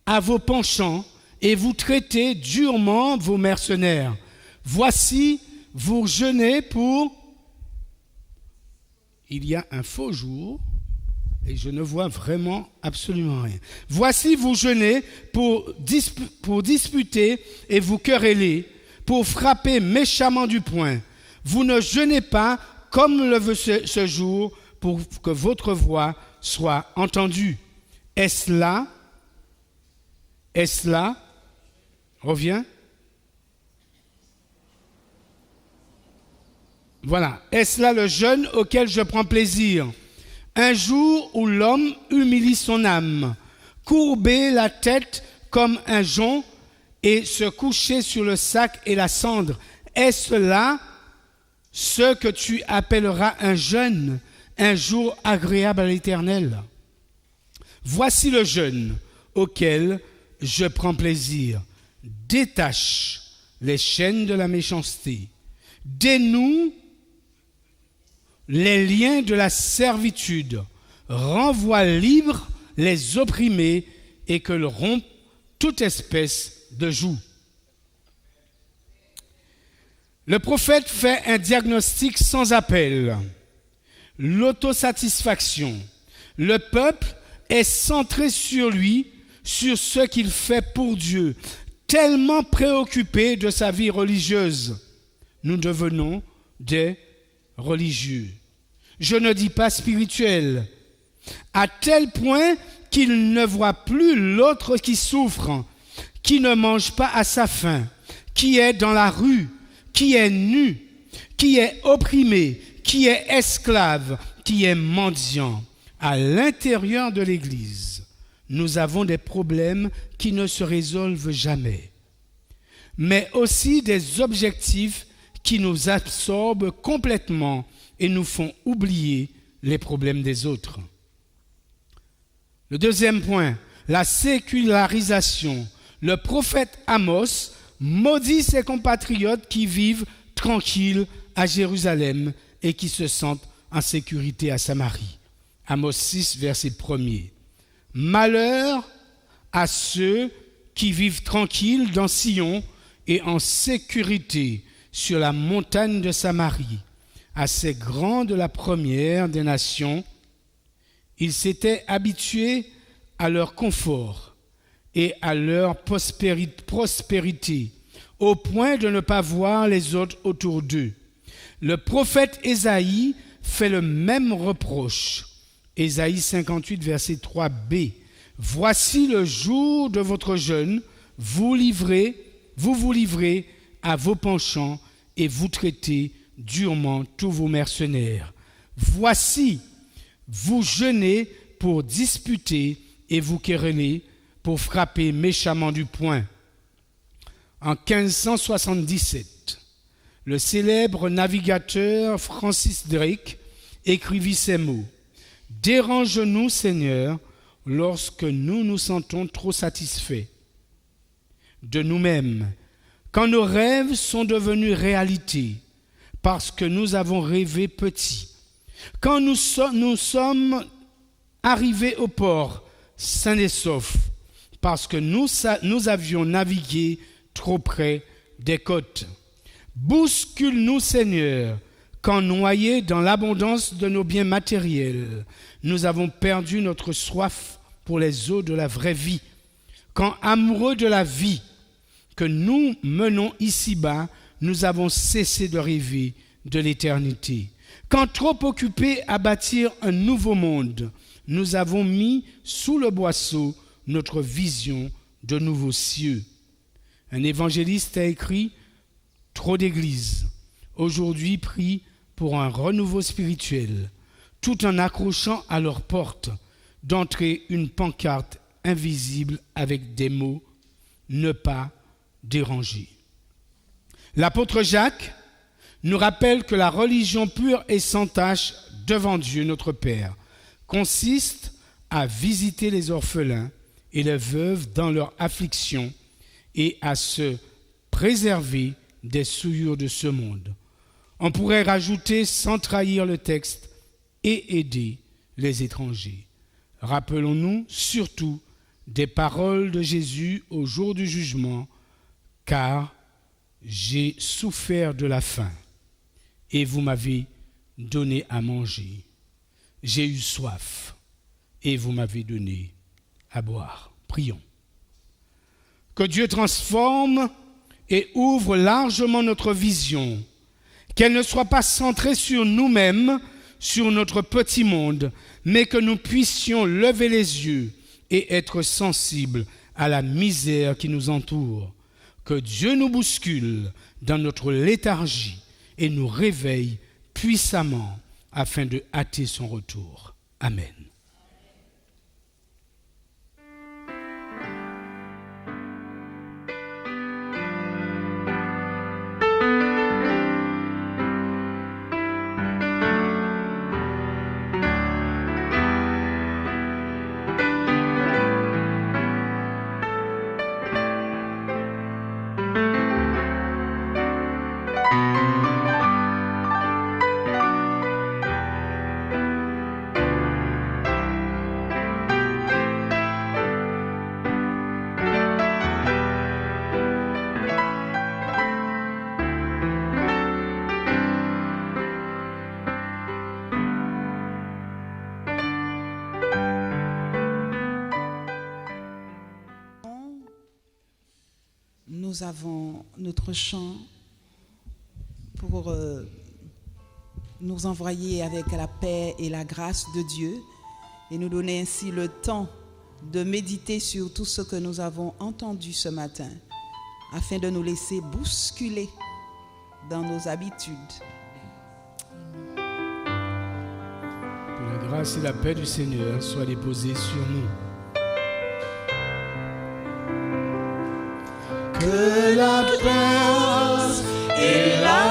à vos penchants et vous traitez durement vos mercenaires. Voici, vous jeûnez pour... Il y a un faux jour et je ne vois vraiment absolument rien. Voici, vous jeûnez pour disputer et vous quereller, pour frapper méchamment du poing. Vous ne jeûnez pas comme le veut ce jour pour que votre voix soit entendue. Est-ce là? Reviens. Voilà. Est-ce là le jeûne auquel je prends plaisir? Un jour où l'homme humilie son âme, courber la tête comme un jonc et se coucher sur le sac et la cendre. Est-ce là ce que tu appelleras un jeûne, un jour agréable à l'Éternel? Voici le jeûne auquel je prends plaisir. Détache les chaînes de la méchanceté. Dénoue les liens de la servitude. Renvoie libres les opprimés et que rompe toute espèce de joug. Le prophète fait un diagnostic sans appel. L'autosatisfaction. Le peuple est centré sur lui, sur ce qu'il fait pour Dieu, tellement préoccupé de sa vie religieuse. Nous devenons des religieux. Je ne dis pas spirituels, à tel point qu'il ne voit plus l'autre qui souffre, qui ne mange pas à sa faim, qui est dans la rue, qui est nu, qui est opprimé, qui est esclave, qui est mendiant. À l'intérieur de l'Église, nous avons des problèmes qui ne se résolvent jamais, mais aussi des objectifs qui nous absorbent complètement et nous font oublier les problèmes des autres. Le deuxième point, la sécularisation. Le prophète Amos maudit ses compatriotes qui vivent tranquilles à Jérusalem et qui se sentent en sécurité à Samarie. Amos 6, verset 1er. Malheur à ceux qui vivent tranquilles dans Sion et en sécurité sur la montagne de Samarie. Assez grand de la première des nations, ils s'étaient habitués à leur confort et à leur prospérité, au point de ne pas voir les autres autour d'eux. Le prophète Ésaïe fait le même reproche. Ésaïe 58, verset 3b. Voici le jour de votre jeûne, vous vous livrez à vos penchants et vous traitez durement tous vos mercenaires. Voici, vous jeûnez pour disputer et vous querellez pour frapper méchamment du poing. En 1577, le célèbre navigateur Francis Drake écrivit ces mots. « Dérange-nous, Seigneur, lorsque nous nous sentons trop satisfaits de nous-mêmes, quand nos rêves sont devenus réalité, parce que nous avons rêvé petit, quand nous sommes arrivés au port sains et saufs, parce que nous avions navigué trop près des côtes. Bouscule-nous, Seigneur, quand noyés dans l'abondance de nos biens matériels, nous avons perdu notre soif pour les eaux de la vraie vie. Quand amoureux de la vie que nous menons ici-bas, nous avons cessé de rêver de l'éternité. Quand trop occupés à bâtir un nouveau monde, nous avons mis sous le boisseau notre vision de nouveaux cieux. Un évangéliste a écrit « Trop d'églises, aujourd'hui prient pour un renouveau spirituel, tout en accrochant à leur porte d'entrée une pancarte invisible avec des mots « Ne pas déranger ». L'apôtre Jacques nous rappelle que la religion pure et sans tache devant Dieu notre Père consiste à visiter les orphelins et les veuves dans leur affliction et à se préserver des souillures de ce monde. On pourrait rajouter, sans trahir le texte, et aider les étrangers. Rappelons-nous surtout des paroles de Jésus au jour du jugement, car j'ai souffert de la faim et vous m'avez donné à manger. J'ai eu soif et vous m'avez donné à boire. Prions. Que Dieu transforme et ouvre largement notre vision, qu'elle ne soit pas centrée sur nous-mêmes, sur notre petit monde, mais que nous puissions lever les yeux et être sensibles à la misère qui nous entoure. Que Dieu nous bouscule dans notre léthargie et nous réveille puissamment afin de hâter son retour. Amen. Nous avons notre chant pour nous envoyer avec la paix et la grâce de Dieu et nous donner ainsi le temps de méditer sur tout ce que nous avons entendu ce matin afin de nous laisser bousculer dans nos habitudes. Que la grâce et la paix du Seigneur soient déposées sur nous. Que la grâce et la